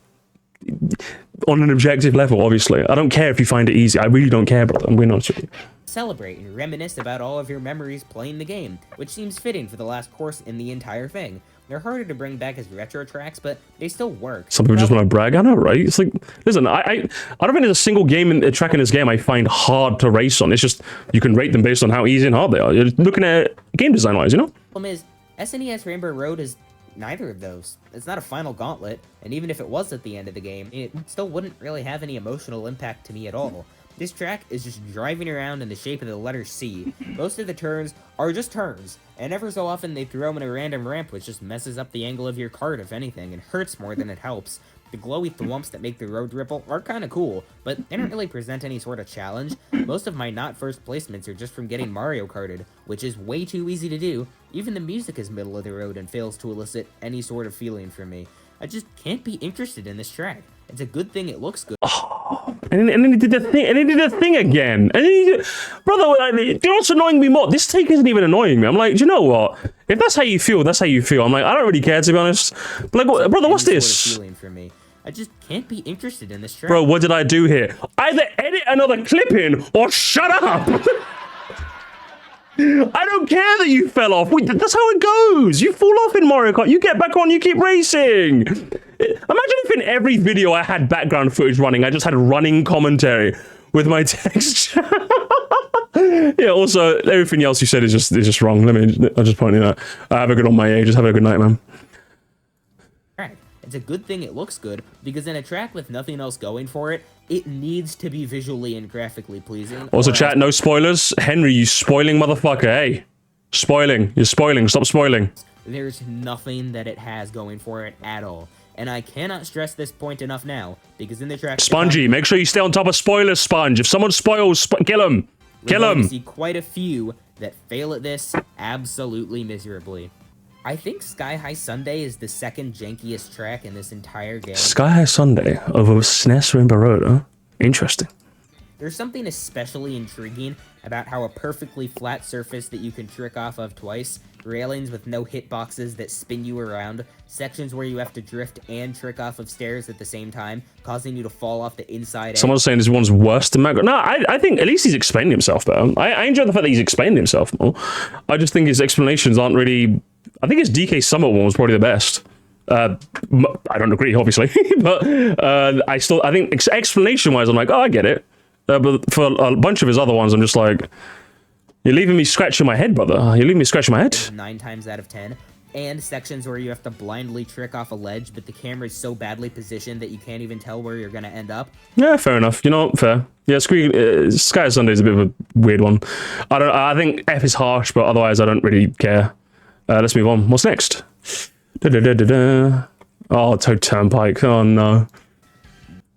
on an objective level, obviously. I don't care if you find it easy. I really don't care, brother. I'm being honest with you. Celebrate and reminisce about all of your memories playing the game, which seems fitting for the last course in the entire thing. They're harder to bring back as retro tracks, but they still work. Some people just want to brag on it, right? It's like, listen, I don't think there's a single track in this game I find hard to race on. It's just, you can rate them based on how easy and hard they are. You're looking at game design-wise, you know? The problem is, SNES Rainbow Road is neither of those. It's not a final gauntlet, and even if it was at the end of the game, it still wouldn't really have any emotional impact to me at all. This track is just driving around in the shape of the letter C. Most of the turns are just turns, and ever so often they throw in a random ramp which just messes up the angle of your cart if anything, and hurts more than it helps. The glowy thwumps that make the road ripple are kinda cool, but they don't really present any sort of challenge. Most of my not first placements are just from getting Mario Karted, which is way too easy to do. Even the music is middle of the road and fails to elicit any sort of feeling from me. I just can't be interested in this track. It's a good thing it looks good. Oh, and then he did the thing, and he did the thing again. And then he did, brother, you know what's annoying me more? This take isn't even annoying me. I'm like, do you know what? If that's how you feel, that's how you feel. I'm like, I don't really care, to be honest. But like, brother, what's this? Sort of feeling for me. I just can't be interested in this track. Bro, what did I do here? Either edit another clip in or shut up. I don't care that you fell off. Wait, that's how it goes. You fall off in Mario Kart. You get back on, you keep racing. Imagine if in every video I had background footage running, I just had running commentary with my text. Yeah, also, everything else you said is just wrong. I'll just point it out. Have a good on my age. Just have a good night, man. It's a good thing it looks good, because in a track with nothing else going for it, it needs to be visually and graphically pleasing. Also, chat, no spoilers. Henry, you spoiling motherfucker. Hey, spoiling. You're spoiling. Stop spoiling. There's nothing that it has going for it at all. And I cannot stress this point enough now, because in the track... Spongy, make sure you stay on top of spoilers, Sponge. If someone spoils, kill him. Kill him. We see quite a few that fail at this absolutely miserably. I think Sky High Sunday is the second jankiest track in this entire game. Sky High Sunday over SNES Rainbow Road, huh? Interesting. There's something especially intriguing about how a perfectly flat surface that you can trick off of twice, railings with no hitboxes that spin you around, sections where you have to drift and trick off of stairs at the same time, causing you to fall off the inside. Someone's saying this one's worse than Mac. No, I think at least he's explained himself better. I enjoy the fact that he's explained himself more. I just think his explanations aren't really... I think his DK Summit one was probably the best. I don't agree, obviously, but I think explanation-wise, I'm like, oh, I get it. But for a bunch of his other ones, I'm just like, you're leaving me scratching my head, brother. You're leaving me scratching my head. 9 times out of 10. And sections where you have to blindly trick off a ledge, but the camera is so badly positioned that you can't even tell where you're going to end up. Yeah, fair enough. You know what? Fair. Yeah, Sky Sunday is a bit of a weird one. I think F is harsh, but otherwise I don't really care. Let's move on. What's next? Oh, Toad Turnpike. Oh, no.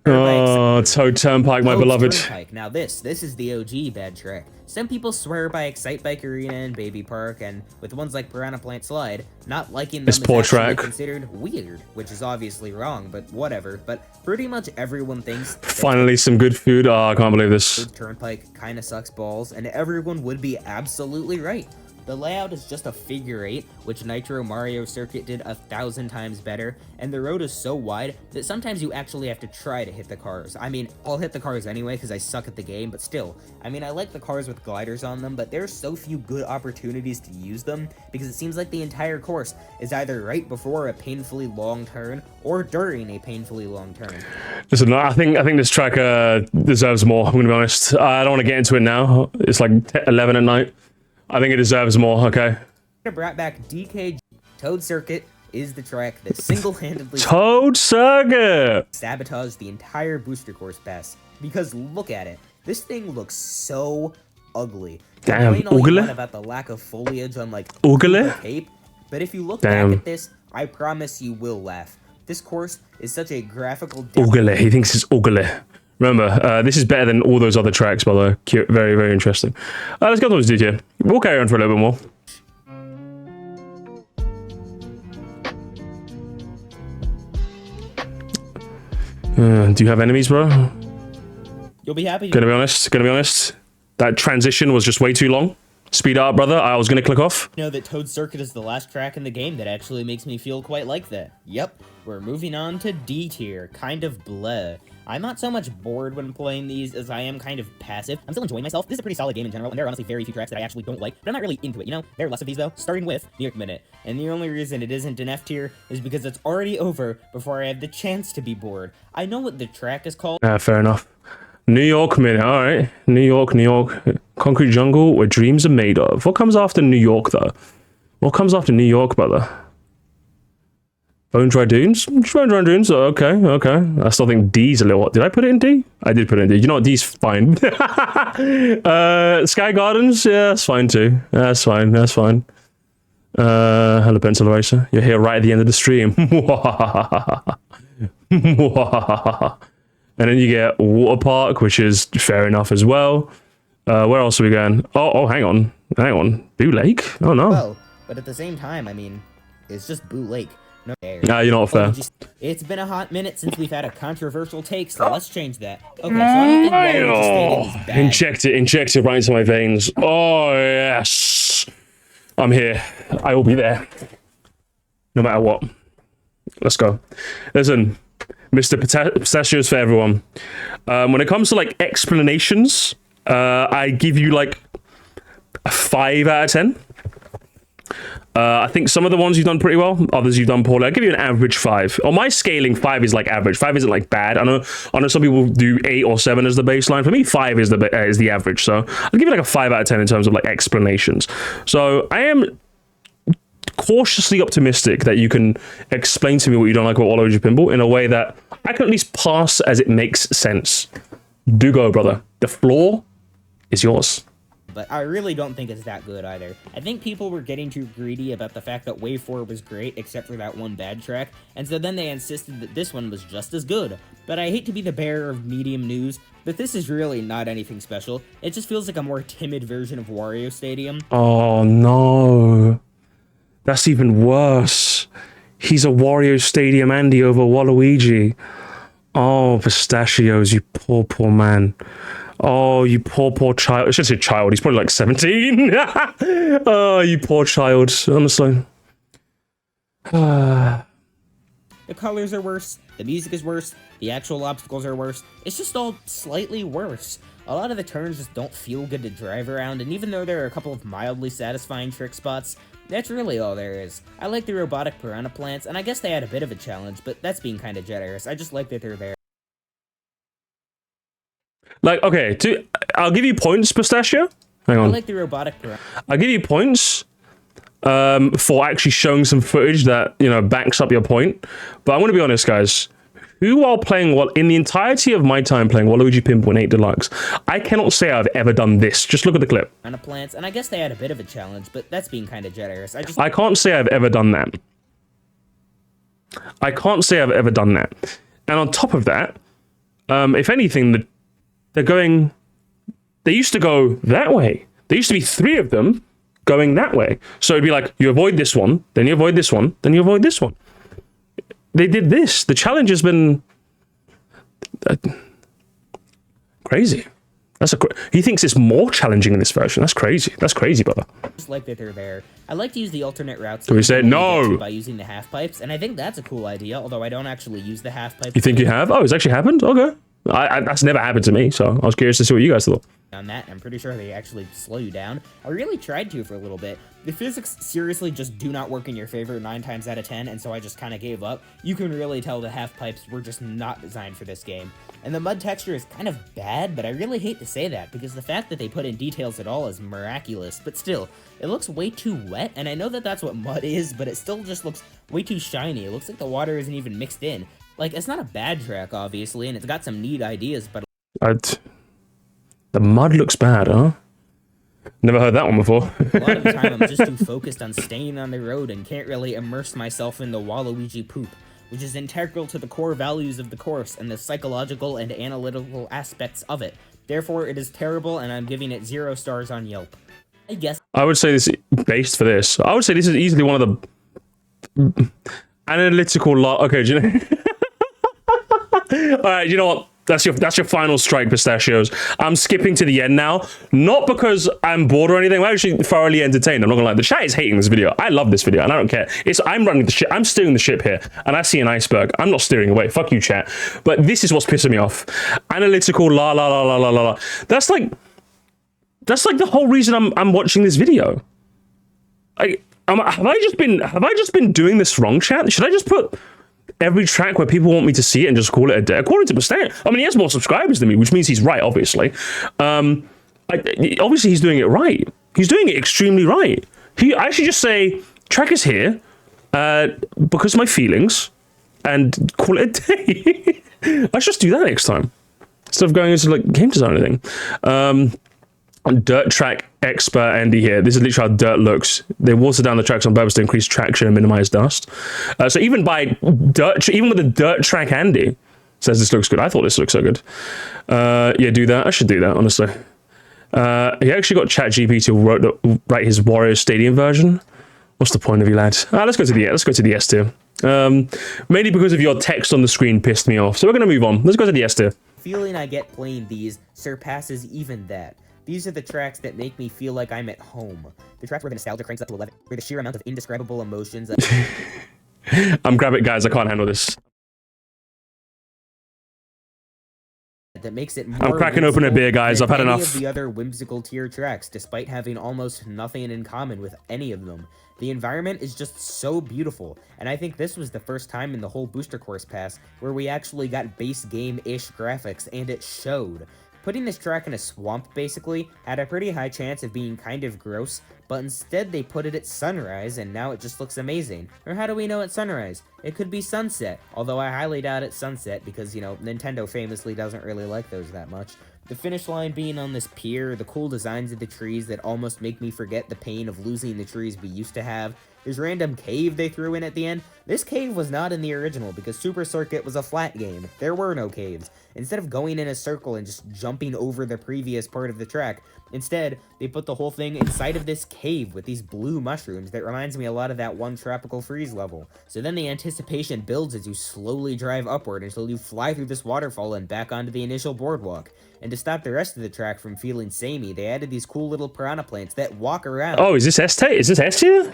Oh, Toad Turnpike, my beloved. Turnpike. Now this is the OG bad track. Some people swear by Excite Bike Arena and Baby Park, and with ones like Piranha Plant Slide, not liking them this is poor actually track considered weird, which is obviously wrong, but whatever. But pretty much everyone thinks finally some good food. Oh, I can't believe this. Toad Turnpike kinda sucks balls, and everyone would be absolutely right. The layout is just a figure 8, which Nitro Mario Circuit did 1,000 times better, and the road is so wide that sometimes you actually have to try to hit the cars. I mean, I'll hit the cars anyway because I suck at the game, but still. I mean, I like the cars with gliders on them, but there's so few good opportunities to use them because it seems like the entire course is either right before a painfully long turn or during a painfully long turn. Listen, I think this track deserves more, I'm going to be honest. I don't want to get into it now. It's like 11 at night. I think it deserves more, okay? Brought back DK. Toad Circuit is the track that single-handedly Toad Circuit sabotaged the entire booster course pass. Because look at it. This thing looks so ugly. Damn, ugly? About the lack of foliage on like ugly tape, but if you look back at this, I promise you will laugh. This course is such a graphical ugly. He thinks it's ugly. Remember, this is better than all those other tracks, by the way. Cute. Very, very interesting. Let's go to this DJ. We'll carry on for a little bit more. Do you have enemies, bro? You'll be happy. Gonna be honest. That transition was just way too long. Speed up, brother. I was gonna click off. You know that Toad Circuit is the last track in the game that actually makes me feel quite like that. Yep, we're moving on to D tier. Kind of bleh. I'm not so much bored when playing these as I am kind of passive. I'm still enjoying myself. This is a pretty solid game in general, and there are honestly very few tracks that I actually don't like, but I'm not really into it, you know? There are less of these, though, starting with New York Minute. And the only reason it isn't an F tier is because it's already over before I have the chance to be bored. I know what the track is called. Fair enough. New York Minute, alright. New York. Concrete jungle where dreams are made of. What comes after New York, though? What comes after New York, brother? Bone dry dunes? Bone dry dunes? Oh, okay. I still think D's a little... Did I put it in D? I did put it in D. You know what? D's fine. Sky Gardens? Yeah, that's fine too. That's fine. Hello, Pencil Eraser. You're here right at the end of the stream. And then you get Water Park, which is fair enough as well. Where else are we going? Oh, hang on. Boo Lake? Oh, no. Well, but at the same time, I mean, it's just Boo Lake. No fair. Nah, you're not fair. It's been a hot minute since we've had a controversial take, so let's change that. Okay, so I don't think Waluigi Stadium is bad. Inject it right into my veins. Oh, yes. I'm here. I will be there. No matter what. Let's go. Listen, Mr. Pistachios for everyone. When it comes to, like, explanations, I give you, like, a 5 out of 10. I think some of the ones you've done pretty well, others you've done poorly. I'll give you an average 5. On my scaling, 5 is like average. 5 isn't like bad. I know some people do 8 or 7 as the baseline. For me, 5 is the average. So I'll give you like a 5 out of 10 in terms of like explanations. So I am cautiously optimistic that you can explain to me what you don't like about Waluigi Pinball in a way that I can at least pass as it makes sense. Do go, brother. The floor is yours. But I really don't think it's that good either. I think people were getting too greedy about the fact that Wave 4 was great, except for that one bad track, and so then they insisted that this one was just as good. But I hate to be the bearer of medium news, but this is really not anything special. It just feels like a more timid version of Wario Stadium. Oh no. That's even worse. He's a Wario Stadium Andy over Waluigi. Oh, Pistachios, you poor man. Oh, you poor child. I should say child. He's probably like 17. Oh, you poor child. Honestly. The colors are worse. The music is worse. The actual obstacles are worse. It's just all slightly worse. A lot of the turns just don't feel good to drive around, and even though there are a couple of mildly satisfying trick spots, that's really all there is. I like the robotic piranha plants, and I guess they had a bit of a challenge, but that's being kind of generous. I just like that they're there. Like, okay, I'll give you points, Pistachio. Hang on. I like the robotic piranha. I'll give you points for actually showing some footage that, you know, backs up your point. But I'm going to be honest, guys. Who are playing in the entirety of my time playing Waluigi Pinball in 8 Deluxe, I cannot say I've ever done this. Just look at the clip. Piranha plants, and I guess they had a bit of a challenge, but that's being kind of generous. I can't say I've ever done that. And on top of that, if anything, they used to go that way. There used to be 3 of them going that way. So it'd be like, you avoid this one, then you avoid this one, then you avoid this one. They did this. The challenge has been crazy. He thinks it's more challenging in this version. That's crazy. That's crazy, brother. Just like that they're there. I like to use the alternate routes. So we said no by using the half pipes, and I think that's a cool idea. Although I don't actually use the half pipes. You think you have? Oh, it's actually happened. Okay. That's never happened to me, so I was curious to see what you guys thought. On that, I'm pretty sure they actually slow you down. I really tried to for a little bit. The physics seriously just do not work in your favor 9 times out of 10, and so I just kind of gave up. You can really tell the half pipes were just not designed for this game. And the mud texture is kind of bad, but I really hate to say that, because the fact that they put in details at all is miraculous. But still, it looks way too wet, and I know that that's what mud is, but it still just looks way too shiny. It looks like the water isn't even mixed in. Like, it's not a bad track, obviously, and it's got some neat ideas, but... The mud looks bad, huh? Never heard that one before. A lot of the time, I'm just too focused on staying on the road and can't really immerse myself in the Waluigi poop, which is integral to the core values of the course and the psychological and analytical aspects of it. Therefore, it is terrible, and I'm giving it 0 stars on Yelp. I guess... I would say this based for this. I would say this is easily one of the analytical... Okay, do you know... Alright, you know what? That's your final strike, Pistachios. I'm skipping to the end now. Not because I'm bored or anything. I'm actually thoroughly entertained. I'm not gonna lie. The chat is hating this video. I love this video, and I don't care. I'm running the ship. I'm steering the ship here, and I see an iceberg. I'm not steering away. Fuck you, chat. But this is what's pissing me off. Analytical, la la la la la la. That's like the whole reason I'm watching this video. Have I just been doing this wrong, chat? Should I just put every track where people want me to see it and just call it a day? According to Pistan, I mean, he has more subscribers than me, which means he's right, obviously. Obviously, he's doing it right. He's doing it extremely right. I should just say, track is here, because of my feelings, and call it a day. I should just do that next time instead of going into like game design or anything. Dirt track expert Andy here. This is literally how dirt looks. They water down the tracks on purpose to increase traction and minimize dust. So even with the dirt track Andy says this looks good. I thought this looked so good. Yeah, do that. I should do that, honestly. He actually got ChatGPT to write his Waluigi Stadium version. What's the point of you, lads? Let's go to the S tier. Mainly because of your text on the screen pissed me off. So we're gonna move on. Let's go to the S tier. Feeling I get playing these surpasses even that. These are the tracks that make me feel like I'm at home. The tracks where the nostalgia cranks up to 11, where the sheer amount of indescribable emotions. Grab it, guys. I can't handle this. That makes it more I'm cracking open a beer, guys. I've had enough. Any of the other whimsical tier tracks, despite having almost nothing in common with any of them. The environment is just so beautiful, and I think this was the first time in the whole Booster Course Pass where we actually got base game-ish graphics, and it showed. Putting this track in a swamp, basically, had a pretty high chance of being kind of gross, but instead they put it at sunrise, and now it just looks amazing. Or how do we know it's sunrise? It could be sunset, although I highly doubt it's sunset, because, you know, Nintendo famously doesn't really like those that much. The finish line being on this pier, the cool designs of the trees that almost make me forget the pain of losing the trees we used to have. This random cave they threw in at the end. This cave was not in the original because Super Circuit was a flat game. There were no caves. Instead of going in a circle and just jumping over the previous part of the track, instead, they put the whole thing inside of this cave with these blue mushrooms that reminds me a lot of that one Tropical Freeze level. So then the anticipation builds as you slowly drive upward until you fly through this waterfall and back onto the initial boardwalk. And to stop the rest of the track from feeling samey, they added these cool little piranha plants that walk around. Oh, is this S tier? Is this S tier?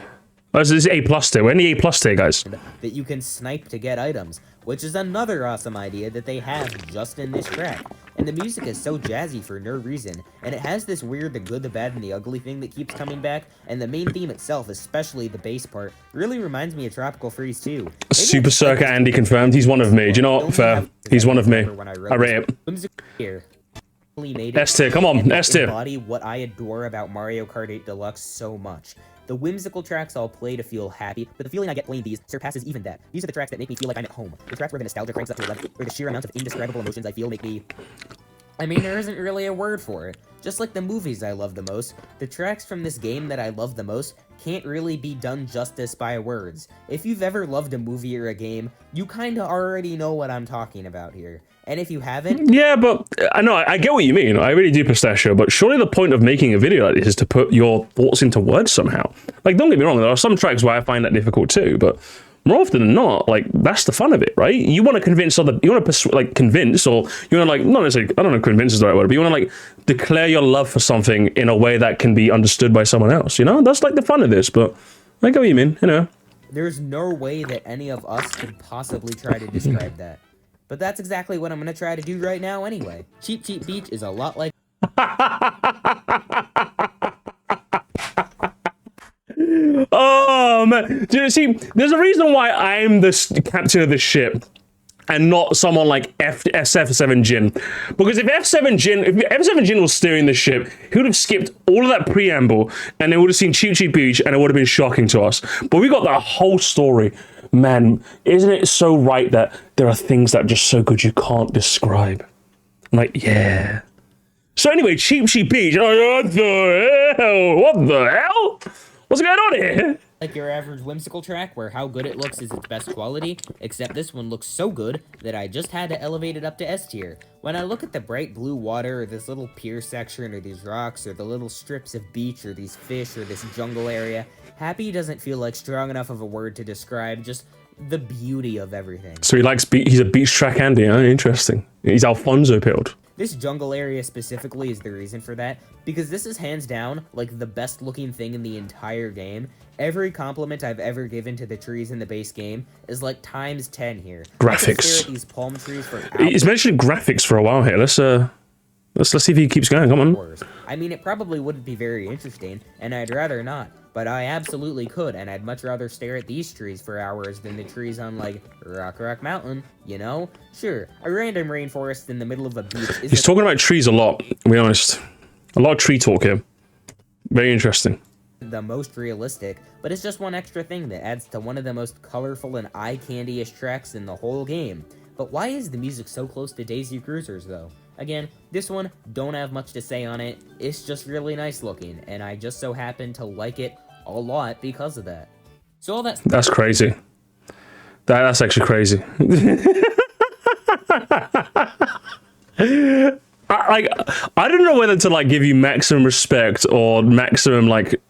Oh, this is A+ tier. We're in the A+ tier, guys. That you can snipe to get items, which is another awesome idea that they have just in this track. And the music is so jazzy for no reason, and it has this weird the good, the bad, and the ugly thing that keeps coming back, and the main theme itself, especially the bass part, really reminds me of Tropical Freeze 2. Super Circuit Andy confirmed. He's one of me. Do you know what? Fair. He's one of me. I rate it. S tier. Come on. S tier. Embody what I adore about Mario Kart 8 Deluxe so much. The whimsical tracks I'll play to feel happy, but the feeling I get playing these surpasses even that. These are the tracks that make me feel like I'm at home. The tracks where the nostalgia cranks up to 11, where the sheer amount of indescribable emotions I feel make me... I mean, there isn't really a word for it. Just like the movies I love the most, the tracks from this game that I love the most can't really be done justice by words. If you've ever loved a movie or a game, you kinda already know what I'm talking about here. And if you haven't... Yeah, but I know, I get what you mean. I really do, Pistachio, but surely the point of making a video like this is to put your thoughts into words somehow. Like, don't get me wrong, there are some tracks where I find that difficult too, but more often than not, like, that's the fun of it, right? You want to convince you want to convince, or you want to, like, not necessarily, I don't know if convince is the right word, but you want to, like, declare your love for something in a way that can be understood by someone else, you know? That's, like, the fun of this, but I get what you mean, you know? There's no way that any of us could possibly try to describe that. But that's exactly what I'm going to try to do right now anyway. Cheap Cheap Beach is a lot like... Oh, man. Do you see, there's a reason why I'm the captain of this ship and not someone like SF7 Jin. Because if F7 Jin was steering the ship, he would have skipped all of that preamble and they would have seen Cheap Cheap Beach and it would have been shocking to us. But we got the whole story. Man, isn't it so right that there are things that are just so good you can't describe? I'm like, yeah. So anyway, Cheap Cheap Beach. Oh, what the hell? What the hell? What's going on here? Like your average whimsical track where how good it looks is its best quality, except this one looks so good that I just had to elevate it up to S tier. When I look at the bright blue water or this little pier section or these rocks or the little strips of beach or these fish or this jungle area, happy doesn't feel like strong enough of a word to describe just the beauty of everything. So he likes he's a beach track Andy, huh? Interesting. He's Alfonso pilled. This jungle area specifically is the reason for that, because this is hands down, like, the best looking thing in the entire game. Every compliment I've ever given to the trees in the base game is like times 10 here. Graphics. I could stare at these palm trees for hours. He's mentioned graphics for a while here. Let's see if he keeps going. Come on. I mean, it probably wouldn't be very interesting, and I'd rather not. But I absolutely could, and I'd much rather stare at these trees for hours than the trees on, like, Rock Mountain, you know? Sure, a random rainforest in the middle of a beach is... He's talking about trees a lot, to be honest. A lot of tree talk here. Very interesting. the most realistic, but it's just one extra thing that adds to one of the most colorful and eye-candy-ish tracks in the whole game. But why is the music so close to Daisy Cruisers, though? Again, this one, don't have much to say on it, it's just really nice looking, and I just so happen to like it a lot because of that. So all that... That's crazy. That's actually crazy. I don't know whether to like give you maximum respect or maximum like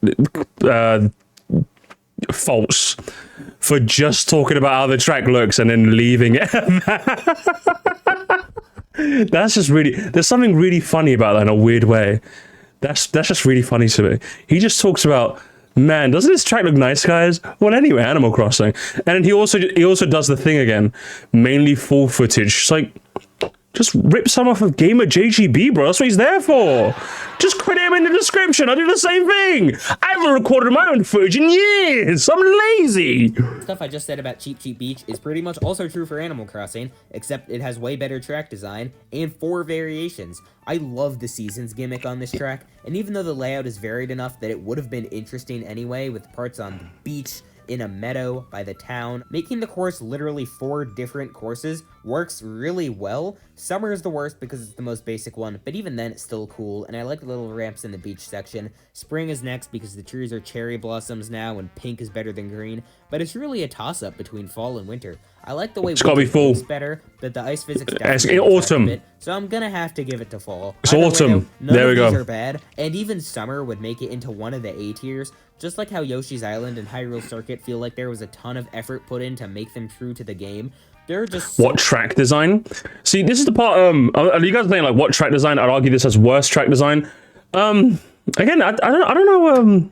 faults for just talking about how the track looks and then leaving it. That's just really, there's something really funny about that in a weird way. That's just really funny to me. He just talks about, man, doesn't this track look nice, guys? Well, anyway, Animal Crossing. And he also does the thing again, mainly full footage. It's like, just rip some off of Gamer JGB, bro. That's what he's there for. Just credit him in the description. I do the same thing. I haven't recorded my own footage in years. I'm lazy. Stuff I just said about Cheap Cheap Beach is pretty much also true for Animal Crossing, except it has way better track design and 4 variations. I love the seasons gimmick on this track, and even though the layout is varied enough that it would have been interesting anyway, with parts on the beach, in a meadow, by the town, making the course literally 4 different courses works really well. Summer is the worst because it's the most basic one, but even then it's still cool, and I like the little ramps in the beach section. Spring is next because the trees are cherry blossoms now, and pink is better than green, but it's really a toss-up between fall and winter. I like the way it's gotta be fall. It's better, but the ice physics it's autumn. Bit, so I'm gonna have to give it to fall. It's autumn. There we go. None of these are bad, and even summer would make it into one of the A tiers. Just like how Yoshi's Island and Hyrule Circuit feel like there was a ton of effort put in to make them true to the game. They're just what track design? See, this is the part. Are you guys saying like what track design? I'd argue this as worst track design. Again, I don't know.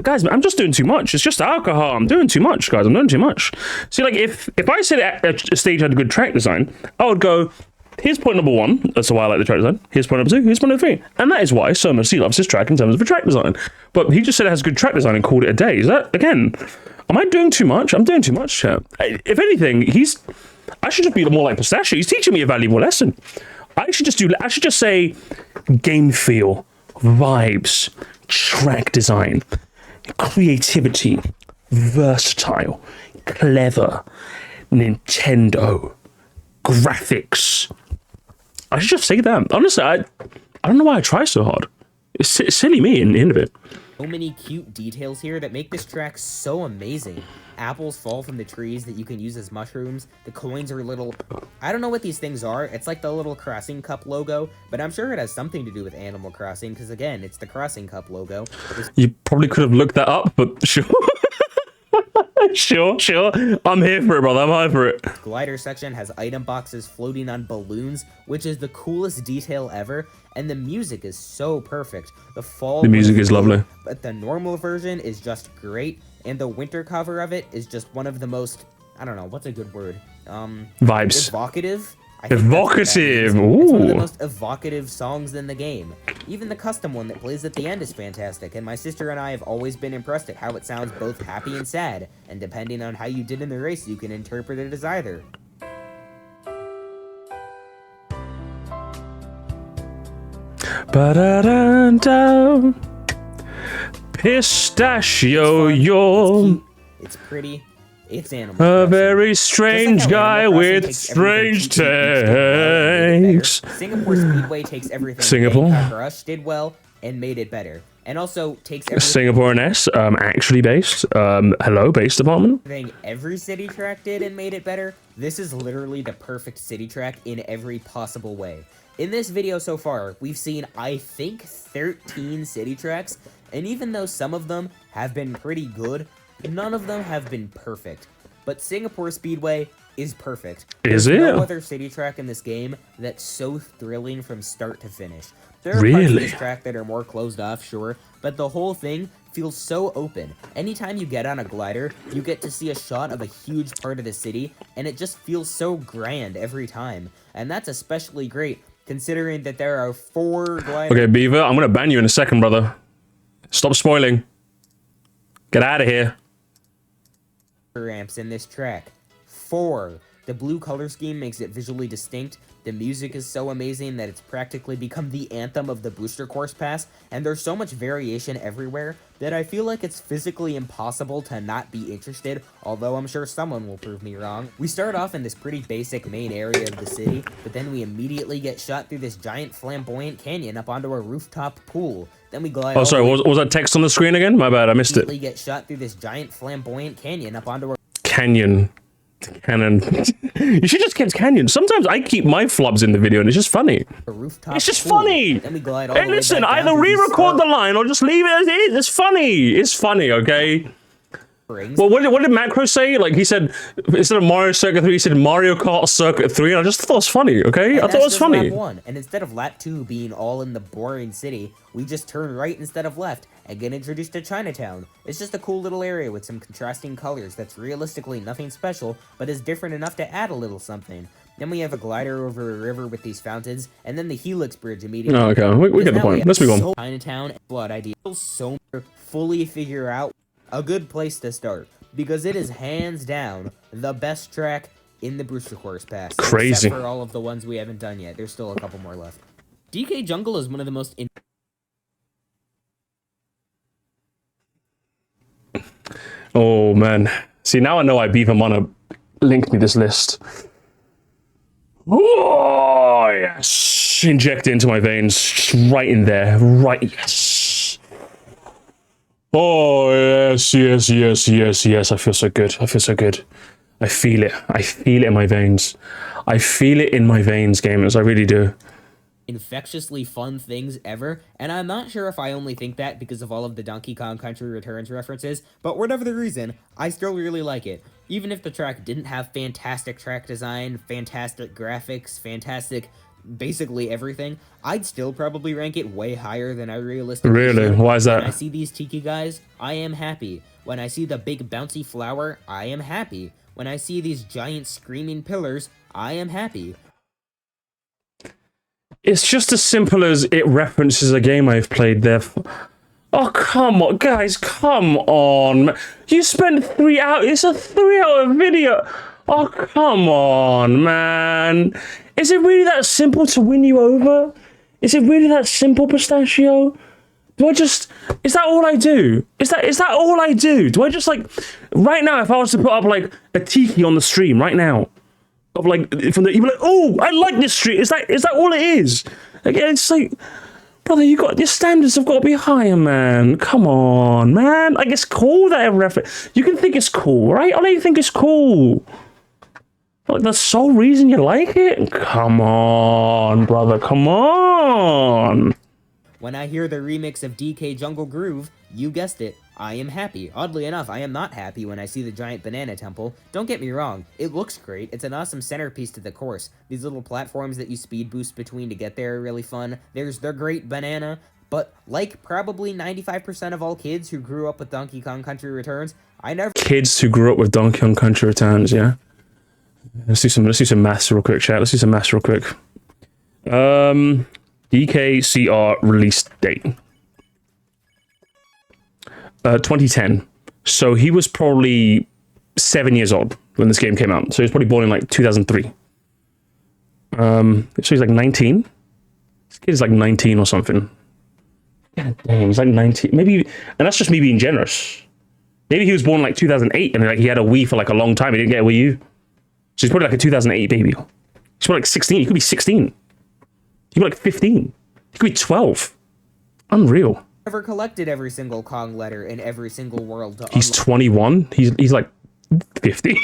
Guys, I'm just doing too much. It's just alcohol. I'm doing too much, guys. I'm doing too much. See, like if I said a stage had a good track design, I would go, here's point number 1. That's why I like the track design. Here's point number 2. Here's point number 3. And that is why so much he loves his track in terms of a track design. But he just said it has good track design and called it a day. Is that, again, am I doing too much? I'm doing too much, chat. If anything, I should just be more like Pistachio. He's teaching me a valuable lesson. I should just say game feel, vibes, track design, creativity, versatile, clever, Nintendo, graphics. I should just say that. Honestly, I don't know why I try so hard. It's silly me in the end of it. So many cute details here that make this track so amazing. Apples fall from the trees that you can use as mushrooms. The coins are little... I don't know what these things are. It's like the little Crossing Cup logo, but I'm sure it has something to do with Animal Crossing, because again, it's the Crossing Cup logo. You probably could have looked that up, but sure. Sure. I'm here for it, brother. I'm here for it. Glider section has item boxes floating on balloons, which is the coolest detail ever, and the music is so perfect. The music is lovely, but the normal version is just great, and the winter cover of it is just one of the most, I don't know, what's a good word? Vibes. Evocative? Evocative. Ooh. It's one of the Ooh. most evocative songs in the game. Even the custom one that plays at the end is fantastic, and my sister and I have always been impressed at how it sounds both happy and sad, and depending on how you did in the race, you can interpret it as either. Ba-da-da-da. Pistachio, you're... It's pretty. It's Animal a Crossing. very strange Like guy with strange takes. Singapore Speedway takes everything Singapore. Rush did well and made it better. And also takes everything Singapore and S, actually based. Hello, base department. every city track did and made it better. This is literally the perfect city track in every possible way. In this video so far, we've seen, I think, 13 city tracks, and even though some of them have been pretty good, none of them have been perfect. But Singapore Speedway is perfect. Is There's it? no other city track in this game that's so thrilling from start to finish. There are parts of Really? this track that are more closed off, sure, but the whole thing feels so open. Anytime you get on a glider, you get to see a shot of a huge part of the city, and it just feels so grand every time. And that's especially great, considering that there are 4 gliders. Okay, Beaver, I'm gonna ban you in a second, brother. Stop spoiling. Get out of here. Ramps in this track. 4. The blue color scheme makes it visually distinct, the music is so amazing that it's practically become the anthem of the booster course pass, and there's so much variation everywhere that I feel like it's physically impossible to not be interested, although I'm sure someone will prove me wrong. We start off in this pretty basic main area of the city, but then we immediately get shot through this giant flamboyant canyon up onto a rooftop pool. Then we glide. Oh, sorry, was that text on the screen again? My bad, I missed it. Get shot through this giant flamboyant canyon up onto a Canyon. Cannon. You should just keep canyon. Sometimes I keep my flops in the video and it's just funny. It's just funny. Then we glide all Hey, the way listen, back down either to these re-record the line or just leave it as it is. It's funny. It's funny, okay? Well, what did Macro say? Like, he said, instead of Mario Circuit 3, he said Mario Kart Circuit 3, and I just thought it was funny, okay? I thought it was funny. Lap 1. And instead of lap 2 being all in the boring city, we just turn right instead of left and get introduced to Chinatown. It's just a cool little area with some contrasting colors that's realistically nothing special, but is different enough to add a little something. Then we have a glider over a river with these fountains, and then the Helix Bridge immediately. Oh, okay, we get the point. Let's move on. Chinatown blood idea. So fully figure out a good place to start, because it is hands down the best track in the Booster Course Pass. Crazy. Except for all of the ones we haven't done yet. There's still a couple more left. DK Jungle is one of the most... Oh, man. See, now I know I beef him on a... Link me this list. Oh, yes. Inject it into my veins. Just right in there. Right, yes. Oh, yes, yes, yes, yes, yes. I feel so good. I feel so good. I feel it. I feel it in my veins. I feel it in my veins, gamers. I really do. Infectiously fun things ever, and I'm not sure if I only think that because of all of the Donkey Kong Country Returns references, but whatever the reason, I still really like it. Even if the track didn't have fantastic track design, fantastic graphics, fantastic basically everything, I'd still probably rank it way higher than I realistically Really? should. Why is that? When I see these tiki guys, I am happy. When I see the big bouncy flower, I am happy. When I see these giant screaming pillars, I am happy. It's just as simple as it references a game I've played there. Oh, come on, guys, come on. You spent 3 hours. It's a 3-hour video. Oh, come on, man. Is it really that simple to win you over? Is it really that simple, Pistachio? Do I just... Is that all I do? Is that all I do? Do I just, like... Right now, if I was to put up, like, a tiki on the stream right now, of like from the, you'd be like, oh, I like this street. Is that all it is? Like, it's like, brother, your standards have got to be higher, man. Come on, man. Like, it's cool that you can think it's cool, right? I know you think it's cool. Like, the sole reason you like it? Come on, brother. Come on. When I hear the remix of DK Jungle Groove, you guessed it, I am happy. Oddly enough, I am not happy when I see the giant banana temple. Don't get me wrong, it looks great. It's an awesome centerpiece to the course. These little platforms that you speed boost between to get there are really fun. There's the great banana. But like probably 95% of all kids who grew up with Donkey Kong Country Returns, I never... Kids who grew up with Donkey Kong Country Returns, yeah? Let's do some maths real quick, chat. Let's do some maths real quick. DKCR release date. 2010. So he was probably 7 years old when this game came out. So he was probably born in like 2003. So he's like 19. This kid is like 19 or something. God damn, he's like 19. Maybe, and that's just me being generous. Maybe he was born in like 2008 and like he had a Wii for like a long time. He didn't get a Wii U. So he's probably like a 2008 baby. He's probably like 16. He could be 16. He could be like 15. He could be 12. Unreal. Never collected every single Kong letter in every single world to He's 21. He's like 50.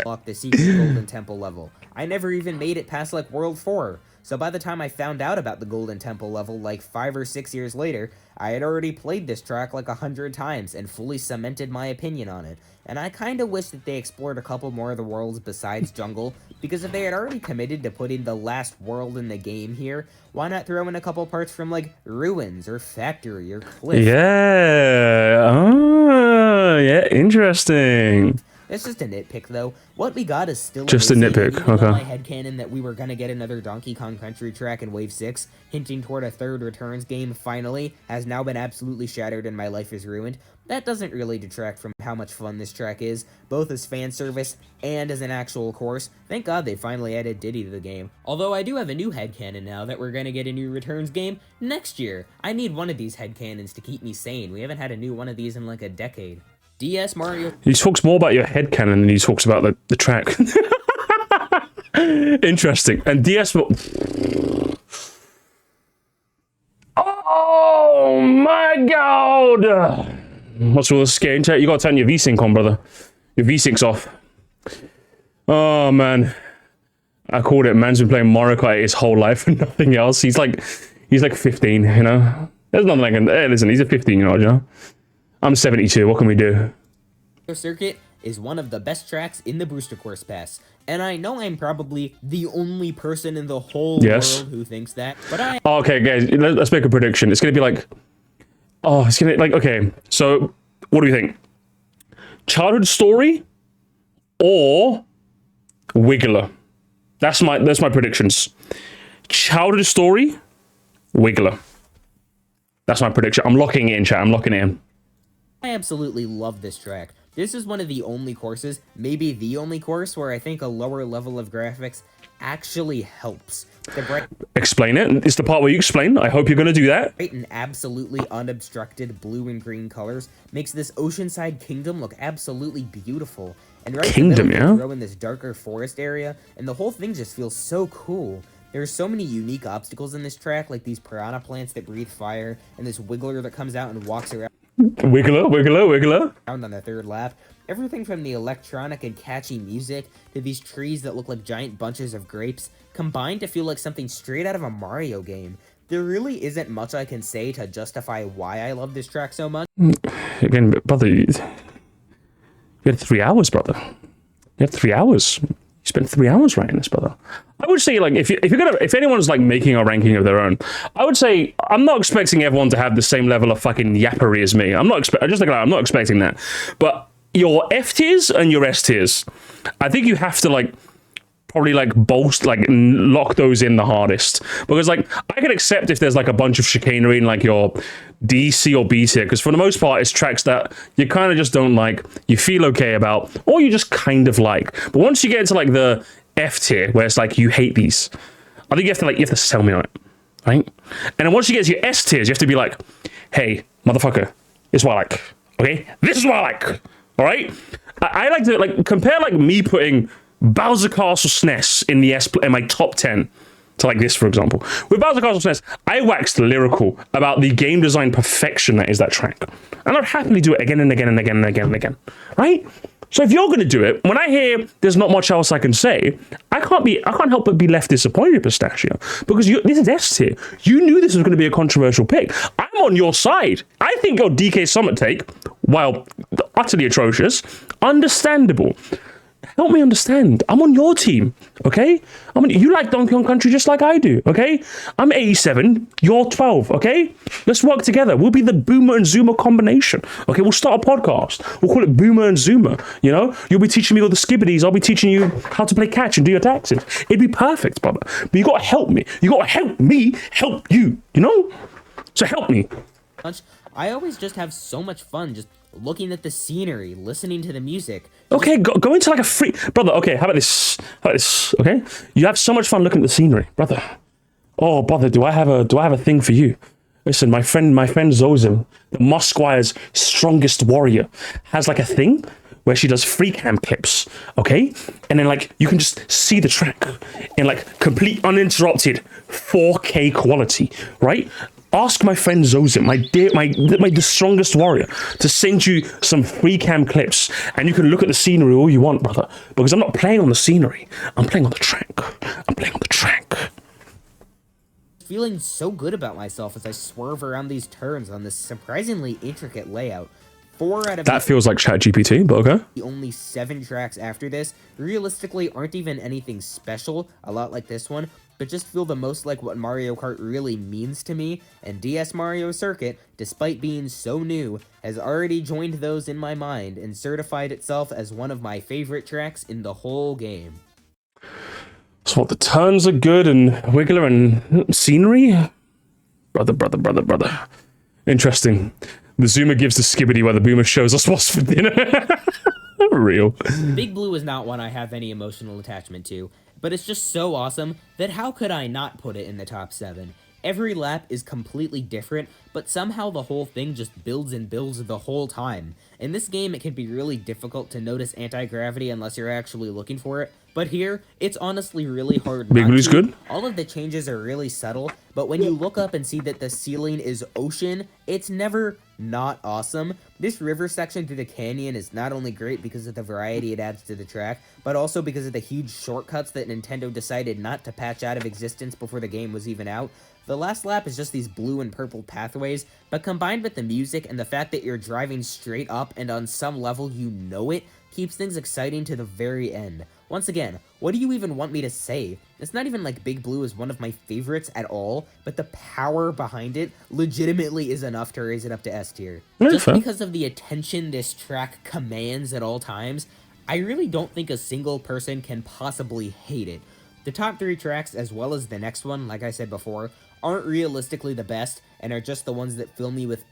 unlock the secret Golden Temple level. I never even made it past like World 4. So by the time I found out about the Golden Temple level like 5 or 6 years later, I had already played this track like 100 times and fully cemented my opinion on it. And I kinda wish that they explored a couple more of the worlds besides Jungle, because if they had already committed to putting the last world in the game here, why not throw in a couple parts from like Ruins or Factory or Cliff? Yeah. Oh, yeah, interesting. It's just a nitpick, though. What we got is still Just a amazing, nitpick, even though okay. my headcanon that we were gonna get another Donkey Kong Country track in Wave 6, hinting toward a third Returns game finally, has now been absolutely shattered and my life is ruined. That doesn't really detract from how much fun this track is, both as fan service and as an actual course. Thank God they finally added Diddy to the game. Although I do have a new headcanon now that we're gonna get a new Returns game next year. I need one of these headcanons to keep me sane. We haven't had a new one of these in like a decade. DS Mario... He talks more about your headcanon than he talks about the track. Interesting. And DS... Oh my god! What's all the scary chat? You gotta turn your VSync on, brother. Your VSync's off. Oh man. I called it. Man's been playing Mario Kart his whole life and nothing else. He's like 15, you know? There's nothing I can... Hey, listen, he's a 15-year-old, you know? I'm 72, what can we do? Circuit is one of the best tracks in the Booster Course Pass. And I know I'm probably the only person in the whole world who thinks that, but I... Oh, okay, guys, let's make a prediction. It's gonna be like... Oh, it's gonna... Like, okay, so... What do you think? Childhood Story or Wiggler? That's my predictions. Childhood Story, Wiggler. That's my prediction. I'm locking it in, chat. I'm locking it in. I absolutely love this track. This is one of the only courses, maybe the only course, where I think a lower level of graphics actually helps. Explain it. It's the part where you explain. I hope you're going to do that. Bright and absolutely unobstructed blue and green colors makes this oceanside kingdom look absolutely beautiful. And right in the middle, you throw in this darker forest area, and the whole thing just feels so cool. There's so many unique obstacles in this track, like these piranha plants that breathe fire, and this wiggler that comes out and walks around. Wiggler. On the third lap. Everything from the electronic and catchy music to these trees that look like giant bunches of grapes combined to feel like something straight out of a Mario game. There really isn't much I can say to justify why I love this track so much. Again, brother, you had 3 hours, brother. You had 3 hours. You spent 3 hours writing this, brother. I would say, like, if anyone's like making a ranking of their own, I would say I'm not expecting everyone to have the same level of fucking yappery as me. I'm not expecting that. But your F tiers and your S tiers, I think you have to like probably like lock those in the hardest, because like I can accept if there's like a bunch of chicanery in like your D, C, or B tier, because for the most part it's tracks that you kind of just don't like, you feel okay about, or you just kind of like. But once you get into like the F tier, where it's like you hate these, I think you have to sell me on it, right? And then once you get to your S tiers, you have to be like, hey, motherfucker, this is what I like, okay? This is what I like, all right? I like to like compare like me putting Bowser Castle SNES in my top 10 to like this, for example. With Bowser Castle SNES, I waxed lyrical about the game design perfection that is that track, and I'd happily do it again and again and again and again and again, right? So if you're going to do it, when I hear there's not much else I can say, I can't help but be left disappointed, Pistachio, because this is S tier. You knew this was going to be a controversial pick. I'm on your side. I think your DK Summit take, while utterly atrocious, understandable. Help me understand. I'm on your team, okay? You like Donkey Kong Country just like I do, okay? I'm 87, you're 12, okay? Let's work together. We'll be the Boomer and Zoomer combination, okay? We'll start a podcast. We'll call it Boomer and Zoomer, you know? You'll be teaching me all the skibbities. I'll be teaching you how to play catch and do your taxes. It'd be perfect, brother. But you gotta help me. You gotta help me help you, you know? So help me. I always just have so much fun just looking at the scenery, listening to the music. Okay, go into like a free... Brother, okay, how about this? Okay? You have so much fun looking at the scenery, brother. Oh, brother, do I have a thing for you? Listen, my friend Zozim, the Mosquire's strongest warrior, has like a thing where she does free cam clips, okay? And then like you can just see the track in like complete uninterrupted 4K quality, right? Ask my friend Zozim, the strongest warrior, to send you some free cam clips, and you can look at the scenery all you want, brother. Because I'm not playing on the scenery, I'm playing on the track. Feeling so good about myself as I swerve around these turns on this surprisingly intricate layout. 4 out of That feels like ChatGPT, but okay. the only 7 tracks after this realistically aren't even anything special, a lot like this one, but just feel the most like what Mario Kart really means to me, and DS Mario Circuit, despite being so new, has already joined those in my mind and certified itself as one of my favorite tracks in the whole game. So what, the turns are good and wiggler and scenery? Brother. Interesting. The zoomer gives the skibbity while the boomer shows us what's for dinner. Real. Big Blue is not one I have any emotional attachment to, but it's just so awesome that how could I not put it in the top 7? Every lap is completely different, but somehow the whole thing just builds and builds the whole time. In this game, it can be really difficult to notice anti-gravity unless you're actually looking for it, but here, it's honestly really hard. Big Blue's good. All of the changes are really subtle, but when you look up and see that the ceiling is ocean, it's never not awesome. This river section through the canyon is not only great because of the variety it adds to the track, but also because of the huge shortcuts that Nintendo decided not to patch out of existence before the game was even out. The last lap is just these blue and purple pathways, but combined with the music and the fact that you're driving straight up and on some level you know it, keeps things exciting to the very end. Once again, what do you even want me to say? It's not even like Big Blue is one of my favorites at all, but the power behind it legitimately is enough to raise it up to S tier. Just because of the attention this track commands at all times, I really don't think a single person can possibly hate it. The top 3 tracks, as well as the next one, like I said before, aren't realistically the best, and are just the ones that fill me with,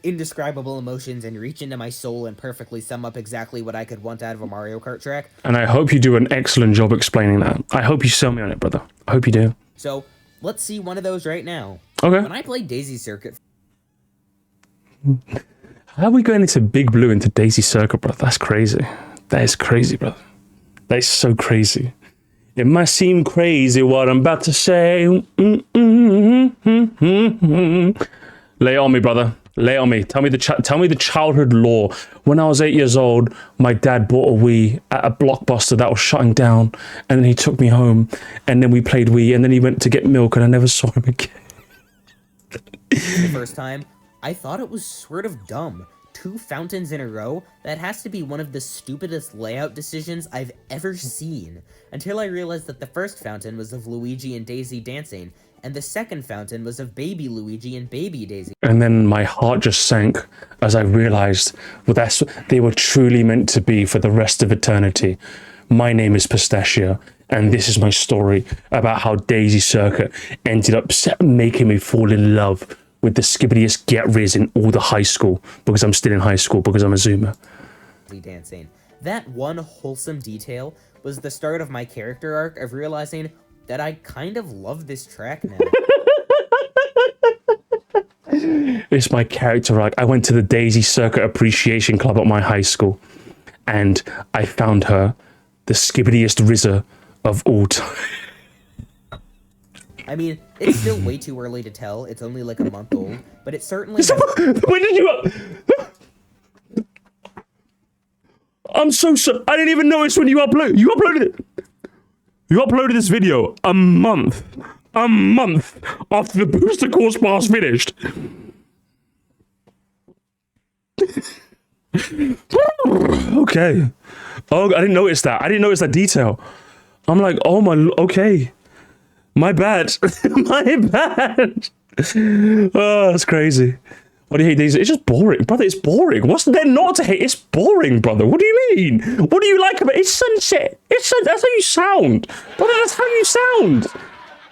indescribable emotions and reach into my soul and perfectly sum up exactly what I could want out of a Mario Kart track. And I hope you do an excellent job explaining that. I hope you sell me on it, brother. I hope you do. So, let's see one of those right now. Okay. When I played Daisy Circuit... How are we going into Big Blue into Daisy Circuit, brother? That's crazy. That is crazy, brother. That is so crazy. It might seem crazy what I'm about to say. Lay it on me, brother. Lay it on me. Tell me the childhood lore. When I was 8 years old, my dad bought a Wii at a Blockbuster that was shutting down, and then he took me home, and then we played Wii, and then he went to get milk, and I never saw him again. The first time, I thought it was sort of dumb. 2 fountains in a row? That has to be one of the stupidest layout decisions I've ever seen. Until I realized that the first fountain was of Luigi and Daisy dancing, and the second fountain was of baby Luigi and baby Daisy. And then my heart just sank as I realized, well, they were truly meant to be for the rest of eternity. My name is Pistachio, and this is my story about how Daisy Circuit ended up making me fall in love with the skibbidiest get-riz in all the high school, because I'm still in high school, because I'm a zoomer. Dancing. That one wholesome detail was the start of my character arc of realizing that I kind of love this track now. It's my character arc. I went to the Daisy Circuit Appreciation Club at my high school, and I found her the skibbidiest rizzer of all time. I mean, it's still way too early to tell. It's only like a month old, but it certainly... When did you... I'm so sorry. I didn't even notice when you uploaded it. You uploaded this video a month after the booster course pass finished. Okay. Oh, I didn't notice that. I didn't notice that detail. I'm like, oh my... Okay. My bad. My bad. Oh, that's crazy. What do you hate these? It's just boring, brother. It's boring. What's there not to hate? It's boring, brother. What do you mean? What do you like about it? It's sunset. That's how you sound, brother. That's how you sound.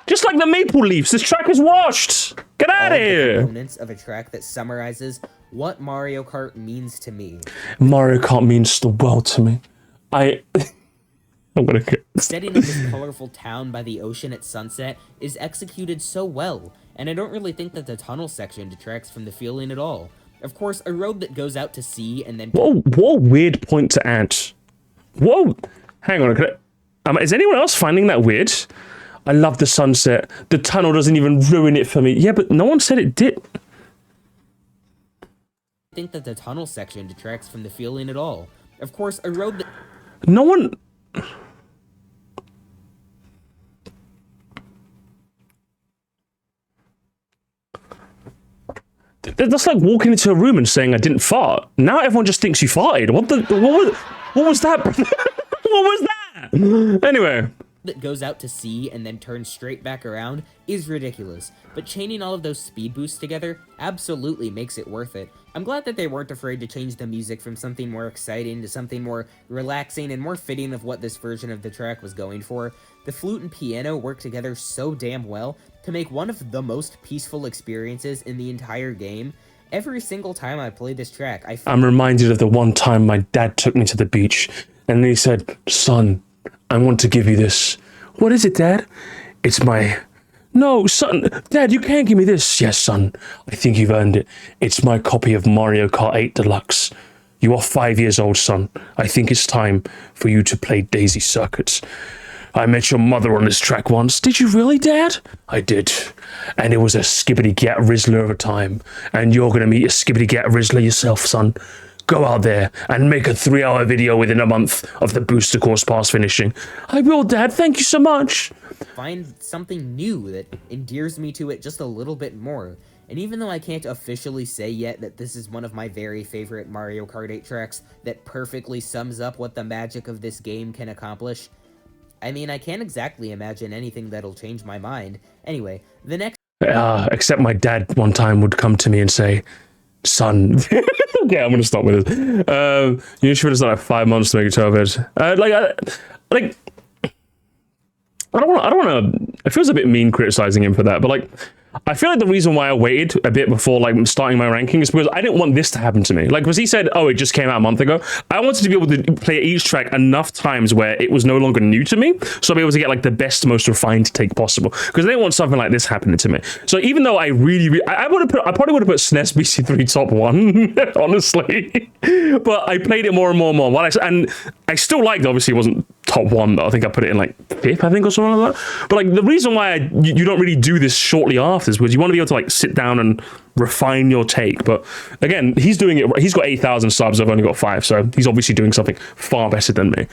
Just like the Maple Leafs, this track is washed. Get out of here. Components of a track that summarizes what Mario Kart means to me. Mario Kart means the world to me. I'm gonna get... Setting up this colorful town by the ocean at sunset is executed so well, and I don't really think that the tunnel section detracts from the feeling at all. Of course, a road that goes out to sea and then... What a weird point to add. Whoa! Hang on, is anyone else finding that weird? I love the sunset. The tunnel doesn't even ruin it for me. Yeah, but no one said it did. I think that the tunnel section detracts from the feeling at all. Of course, a road that... No one... That's like walking into a room and saying I didn't fart. Now everyone just thinks you farted. What was that? What was that? Anyway. That goes out to sea and then turns straight back around is ridiculous, but chaining all of those speed boosts together absolutely makes it worth it. I'm glad that they weren't afraid to change the music from something more exciting to something more relaxing and more fitting of what this version of the track was going for. The flute and piano work together so damn well to make one of the most peaceful experiences in the entire game. Every single time I play this track, I'm reminded of the one time my dad took me to the beach and he said, "Son, I want to give you this." "What is it, Dad?" "It's my..." "No, son, Dad, you can't give me this." "Yes, son, I think you've earned it. It's my copy of Mario Kart 8 Deluxe. You are 5 years old, son. I think it's time for you to play Daisy Circuits. I met your mother on this track once." "Did you really, Dad?" "I did. And it was a skibbity-gat Rizzler of a time. And you're gonna meet a skibbity-gat Rizzler yourself, son. Go out there and make a 3-hour video within a month of the booster course pass finishing." "I will, Dad. Thank you so much." Find something new that endears me to it just a little bit more. And even though I can't officially say yet that this is one of my very favorite Mario Kart 8 tracks that perfectly sums up what the magic of this game can accomplish, I mean, I can't exactly imagine anything that'll change my mind. Anyway, the next... Except my dad one time would come to me and say, "Son..." Okay, I'm gonna stop with this. You should have done like 5 months to make a 12 heads. I don't want to. It feels a bit mean criticizing him for that, but like, I feel like the reason why I waited a bit before like starting my ranking is because I didn't want this to happen to me. Like, because he said, "Oh, it just came out a month ago." I wanted to be able to play each track enough times where it was no longer new to me, so I'll be able to get like the best, most refined take possible. Because I didn't want something like this happening to me. So even though I probably would have put SNES BC3 top 1, honestly. But I played it more and more and more. And I still liked, obviously, it wasn't top 1 though. I think I put it in like 5th, I think, or something like that. But like the reason why you don't really do this shortly after is because you want to be able to like sit down and refine your take. But again, he's doing it. He's got 8,000 subs. I've only got 5, so he's obviously doing something far better than me.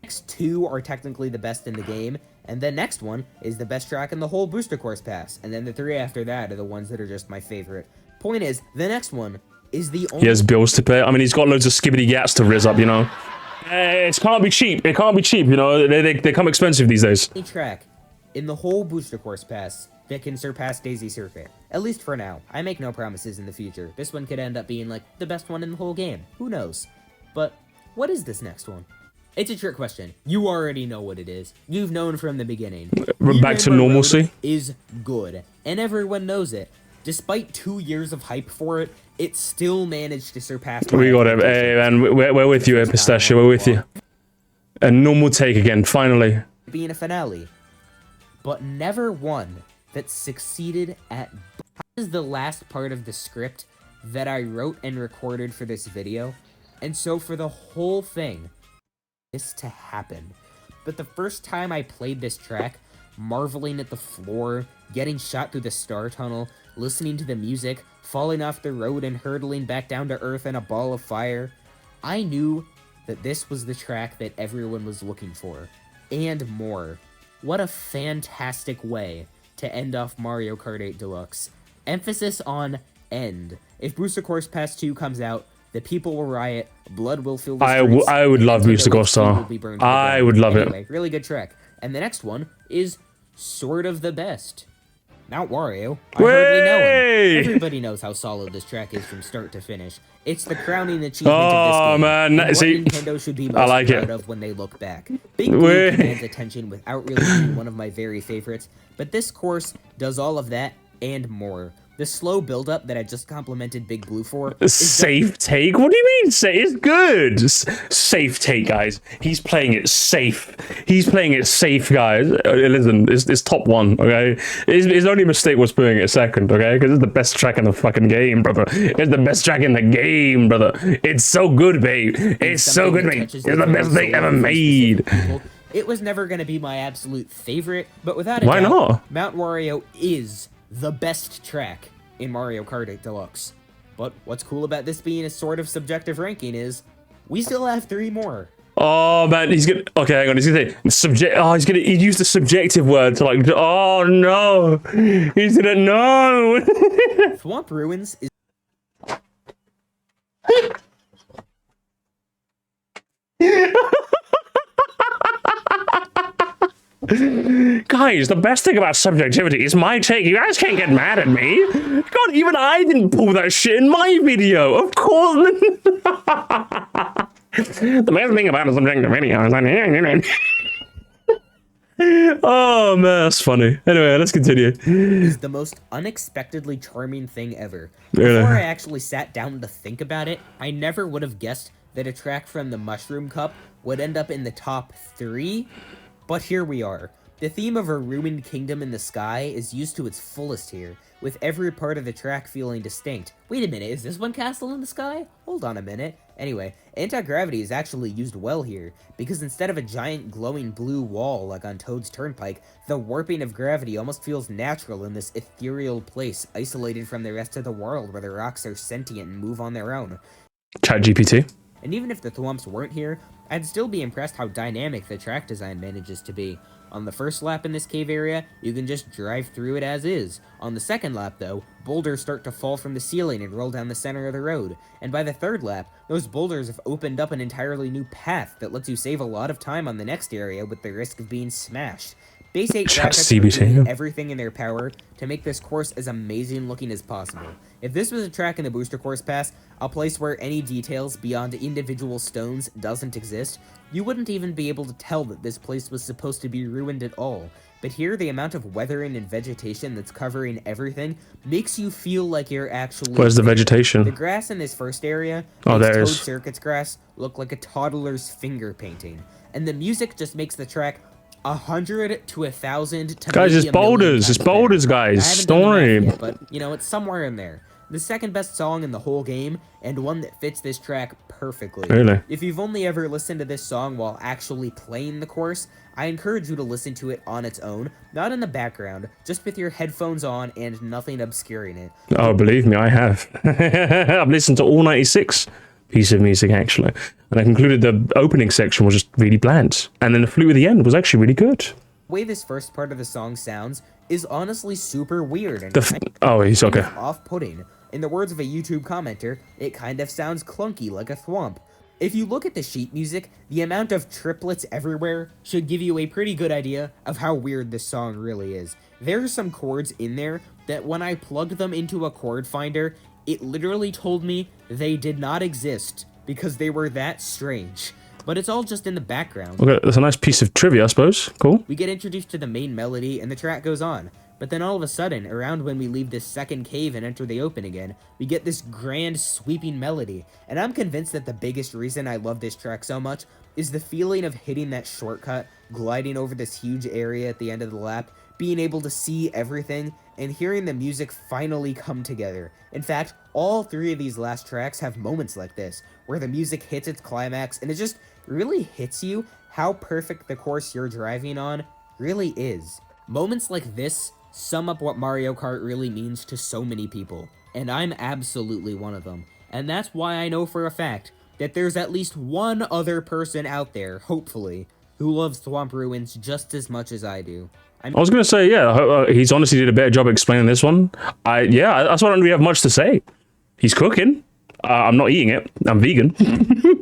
Next 2 are technically the best in the game, and the next one is the best track in the whole booster course pass, and then the 3 after that are the ones that are just my favorite. Point is, the next one is the only... He has bills to pay. I mean, he's got loads of skibbity gats to rizz up, you know. It can't be cheap. It can't be cheap, you know. They come expensive these days. Track in the whole booster course pass that can surpass Daisy Circuit. At least for now. I make no promises in the future. This one could end up being like the best one in the whole game. Who knows? But what is this next one? It's a trick question. You already know what it is. You've known from the beginning. We're back to normalcy. Is good, and everyone knows it. Despite 2 years of hype for it, it still managed to surpass... We got it. Hey, man, we're with you, Pistachio. We're with you. A normal take again, finally. Being a finale. But never one that succeeded at... This is the last part of the script that I wrote and recorded for this video. And so for the whole thing, this to happen. But the first time I played this track, marveling at the floor, getting shot through the star tunnel, listening to the music, falling off the road and hurtling back down to earth in a ball of fire, I knew that this was the track that everyone was looking for. And more. What a fantastic way to end off Mario Kart 8 Deluxe. Emphasis on end. If Booster Course Pass 2 comes out, the people will riot, blood will fill the streets. I would love Booster Course Star. I would love it. Really good track. And the next one is sort of the best. Mount Wario. I hardly know him. Everybody knows how solid this track is from start to finish. It's the crowning achievement of this game. Man, and what Nintendo should be most proud of when they look back. Big Blue commands attention without really being one of my very favorites, but this course does all of that and more. The slow build-up that I just complimented Big Blue for... Safe take? What do you mean? It's good. Safe take, guys. He's playing it safe. He's playing it safe, guys. Listen, it's top 1, okay? His only mistake was putting it second, okay? Because it's the best track in the fucking game, brother. It's the best track in the game, brother. It's so good, babe. It's so good, mate. It's the best thing ever made. It was never going to be my absolute favorite, but without a doubt, why not? Mount Wario is the best track in Mario Kart 8 Deluxe. But what's cool about this being a sort of subjective ranking is we still have 3 more. Oh man, he's gonna. Okay, hang on. He's gonna say subject. Oh, he used the subjective word to like. Oh no, he's gonna no. Swamp Ruins is Guys, the best thing about subjectivity is my take. You guys can't get mad at me. God, even I didn't pull that shit in my video. Of course. The best thing about a subjectivity is oh man, that's funny. Anyway, let's continue. is the most unexpectedly charming thing ever. Really? Before I actually sat down to think about it, I never would have guessed that a track from the Mushroom Cup would end up in the top 3, but here we are. The theme of a ruined kingdom in the sky is used to its fullest here, with every part of the track feeling distinct. Wait a minute, is this one castle in the sky? Hold on a minute. Anyway, anti-gravity is actually used well here, because instead of a giant glowing blue wall like on Toad's Turnpike, the warping of gravity almost feels natural in this ethereal place, isolated from the rest of the world where the rocks are sentient and move on their own. ChatGPT. And even if the Thwomps weren't here, I'd still be impressed how dynamic the track design manages to be. On the first lap in this cave area, you can just drive through it as is. On the second lap, though, boulders start to fall from the ceiling and roll down the center of the road. And by the third lap, those boulders have opened up an entirely new path that lets you save a lot of time on the next area with the risk of being smashed. Base 8 graphics are doing everything in their power to make this course as amazing looking as possible. If this was a track in the Booster Course Pass, a place where any details beyond individual stones doesn't exist, you wouldn't even be able to tell that this place was supposed to be ruined at all. But here, the amount of weathering and vegetation that's covering everything makes you feel like you're actually... Where's the vegetation? The grass in this first area Oh, makes there Toad is. Circuit's grass look like a toddler's finger painting. And the music just makes the track 100 to 1,000 to guys, maybe it's a million boulders. It's times better. boulders, I guys. haven't done the math Story. yet, but, you know, it's somewhere in there. The second best song in the whole game, and one that fits this track perfectly. Really? If you've only ever listened to this song while actually playing the course, I encourage you to listen to it on its own, not in the background, just with your headphones on and nothing obscuring it. Oh, believe me, I have. I've listened to all 96 pieces of music, actually. And I concluded the opening section was just really bland. And then the flute at the end was actually really good. The way this first part of the song sounds is honestly super weird and Oh, he's okay. off-putting. In the words of a YouTube commenter, it kind of sounds clunky like a thwomp. If you look at the sheet music, the amount of triplets everywhere should give you a pretty good idea of how weird this song really is. There are some chords in there that when I plugged them into a chord finder, it literally told me they did not exist because they were that strange. But it's all just in the background. Okay, that's a nice piece of trivia, I suppose. Cool. We get introduced to the main melody and the track goes on. But then all of a sudden, around when we leave this second cave and enter the open again, we get this grand sweeping melody. And I'm convinced that the biggest reason I love this track so much is the feeling of hitting that shortcut, gliding over this huge area at the end of the lap, being able to see everything, and hearing the music finally come together. In fact, all 3 of these last tracks have moments like this, where the music hits its climax, and it just really hits you how perfect the course you're driving on really is. Moments like this sum up what Mario Kart really means to so many people, and I'm absolutely one of them. And that's why I know for a fact that there's at least one other person out there, hopefully, who loves Thwomp Ruins just as much as I do. I was going to say, yeah, he's honestly did a better job explaining this one. Yeah, that's why I don't really have much to say. He's cooking. I'm not eating it. I'm vegan.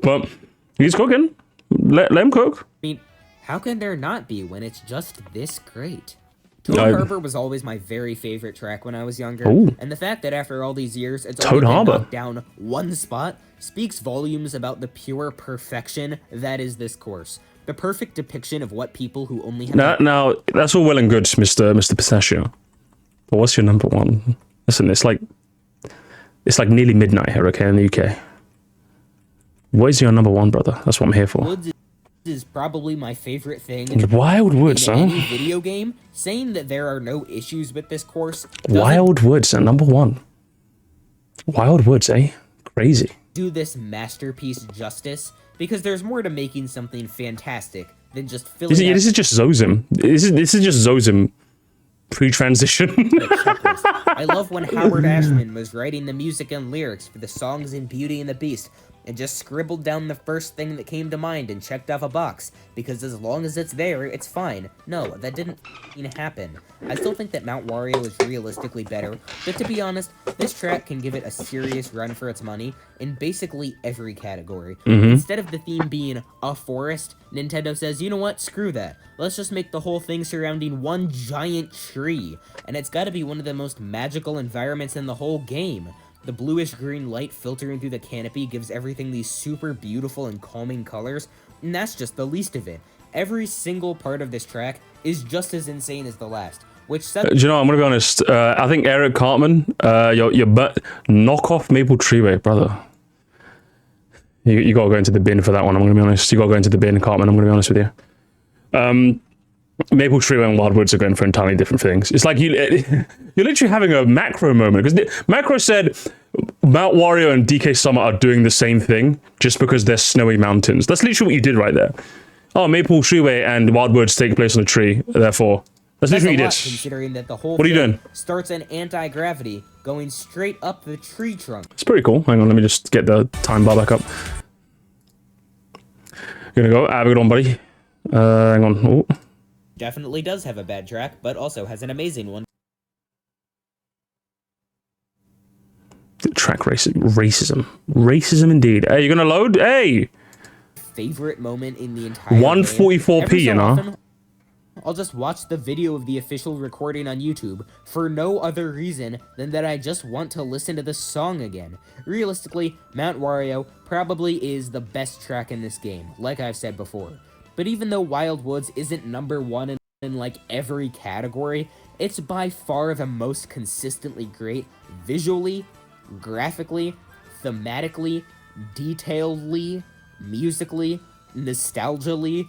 But he's cooking. Let him cook. I mean, how can there not be when it's just this great? Toad Harbor was always my very favorite track when I was younger, and the fact that after all these years it's only been knocked down one spot speaks volumes about the pure perfection that is this course. The perfect depiction of what people who only have... Now, that's all well and good, Mr. Pistachio. But what's your number one? Listen, it's like nearly midnight here, okay, in the UK. What is your number one, brother? That's what I'm here for. Woods is probably my favorite thing Wild Woods, in any video game. Saying that there are no issues with this course Wild Woods at number one. Wild Woods, eh? Crazy. Do this masterpiece justice, because there's more to making something fantastic than just filling out This is just Zozim. This is just Zozim pre-transition. I love when Howard Ashman was writing the music and lyrics for the songs in Beauty and the Beast. and just scribbled down the first thing that came to mind and checked off a box, because as long as it's there, it's fine. No, that didn't happen. I still think that Mount Wario is realistically better, but to be honest, this track can give it a serious run for its money in basically every category. Instead of the theme being a forest, Nintendo says, you know what, screw that. Let's just make the whole thing surrounding one giant tree, and it's gotta be one of the most magical environments in the whole game. The bluish-green light filtering through the canopy gives everything these super beautiful and calming colors, and that's just the least of it. Every single part of this track is just as insane as the last, which sets— Do you know, I'm gonna be honest, I think Eric Cartman, your knock off Maple Treeway, brother. You gotta go into the bin for that one, I'm gonna be honest. You gotta go into the bin, Cartman, I'm gonna be honest with you. Maple Treeway and Wildwoods are going for entirely different things. It's like you're literally having a macro moment, because Macro said Mount Wario and DK Summit are doing the same thing just because they're snowy mountains. That's literally what you did right there. Oh, Maple Treeway and Wildwoods take place on a tree, therefore. That's literally what you did. Considering that the whole what are you doing? Starts in anti-gravity, going straight up the tree trunk. It's pretty cool. Hang on, let me just get the time bar back up. You're gonna go. Have a good one, buddy. Hang on. Ooh. Definitely does have a bad track, but also has an amazing one. Track racism. Racism indeed. Hey, you're gonna load? Hey! Favorite moment in the entire 144p, you know? I'll just watch the video of the official recording on YouTube for no other reason than that I just want to listen to the song again. Realistically, Mount Wario probably is the best track in this game, like I've said before. But even though Wild Woods isn't #1 in like every category, it's by far the most consistently great visually, graphically, thematically, detailedly, musically, nostalgically,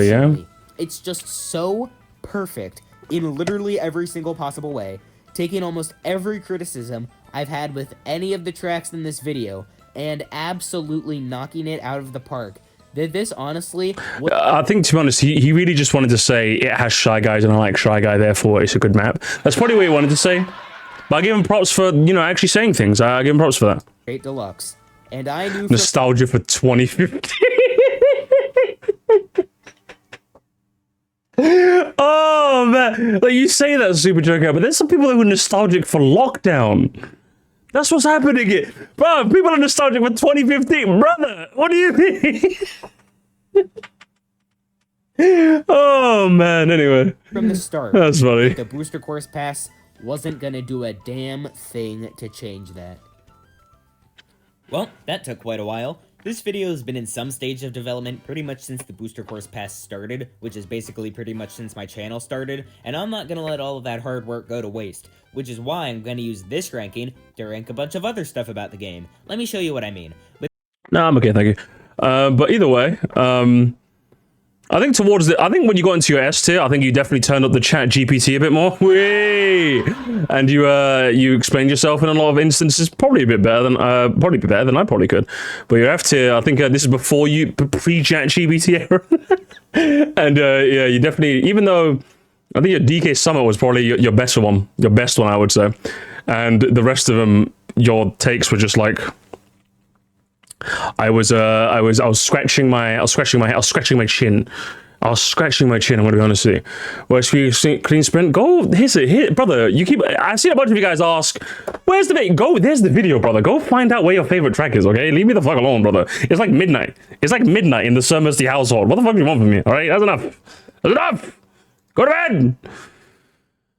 yeah. It's just so perfect in literally every single possible way, taking almost every criticism I've had with any of the tracks in this video and absolutely knocking it out of the park. Did this honestly? I think, to be honest, he really just wanted to say it has Shy Guys and I like Shy Guy, therefore it's a good map. That's probably what he wanted to say. But I give him props for, you know, actually saying things. I give him props for that. Great Deluxe. And I knew nostalgia for 2015. Oh man, like you say that, Super Joker, but there's some people who are nostalgic for lockdown. That's what's happening here. Bro, people are nostalgic for 2015. Brother, what do you mean? Oh, man. Anyway. From the start, that's funny. The Booster Course Pass wasn't going to do a damn thing to change that. Well, that took quite a while. This video has been in some stage of development pretty much since the Booster Course Pass started, which is basically pretty much since my channel started, and I'm not gonna let all of that hard work go to waste, which is why I'm gonna use this ranking to rank a bunch of other stuff about the game. Let me show you what I mean. No, I'm okay, thank you. But either way, I think when you got into your S tier, I think you definitely turned up the chat GPT a bit more. Whee! And you explained yourself in a lot of instances, probably a bit better than I probably could. But your F tier, I think this is before you pre-chat GPT era. And yeah, you definitely, even though I think your DK Summit was probably your best one, I would say. And the rest of them, your takes were just like, I was scratching my chin. I'm gonna be honest with you. Where's the clean sprint? Go, here's it, brother. I've seen a bunch of you guys ask, where's the video? Go, there's the video, brother. Go find out where your favorite track is, okay? Leave me the fuck alone, brother. It's like midnight. It's like midnight in the Sir Moresty household. What the fuck do you want from me? All right, that's enough. That's enough. Go to bed.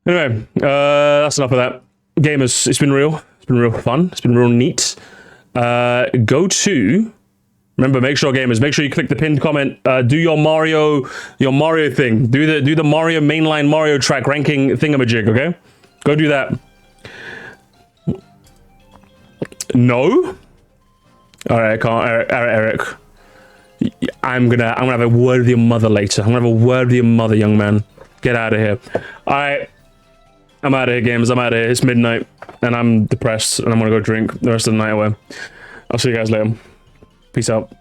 Anyway, that's enough of that. Gamers, it's been real. It's been real fun. It's been real neat. Go to, remember, make sure gamers, make sure you click the pinned comment, do your Mario thing, do the Mario mainline Mario track ranking thingamajig, okay? Go do that. No? Alright, I can't, Eric. I'm gonna have a word with your mother later. I'm gonna have a word with your mother, young man. Get out of here. Alright. I'm out of here, gamers. I'm out of here. It's midnight, and I'm depressed, and I'm gonna go drink the rest of the night away. I'll see you guys later. Peace out.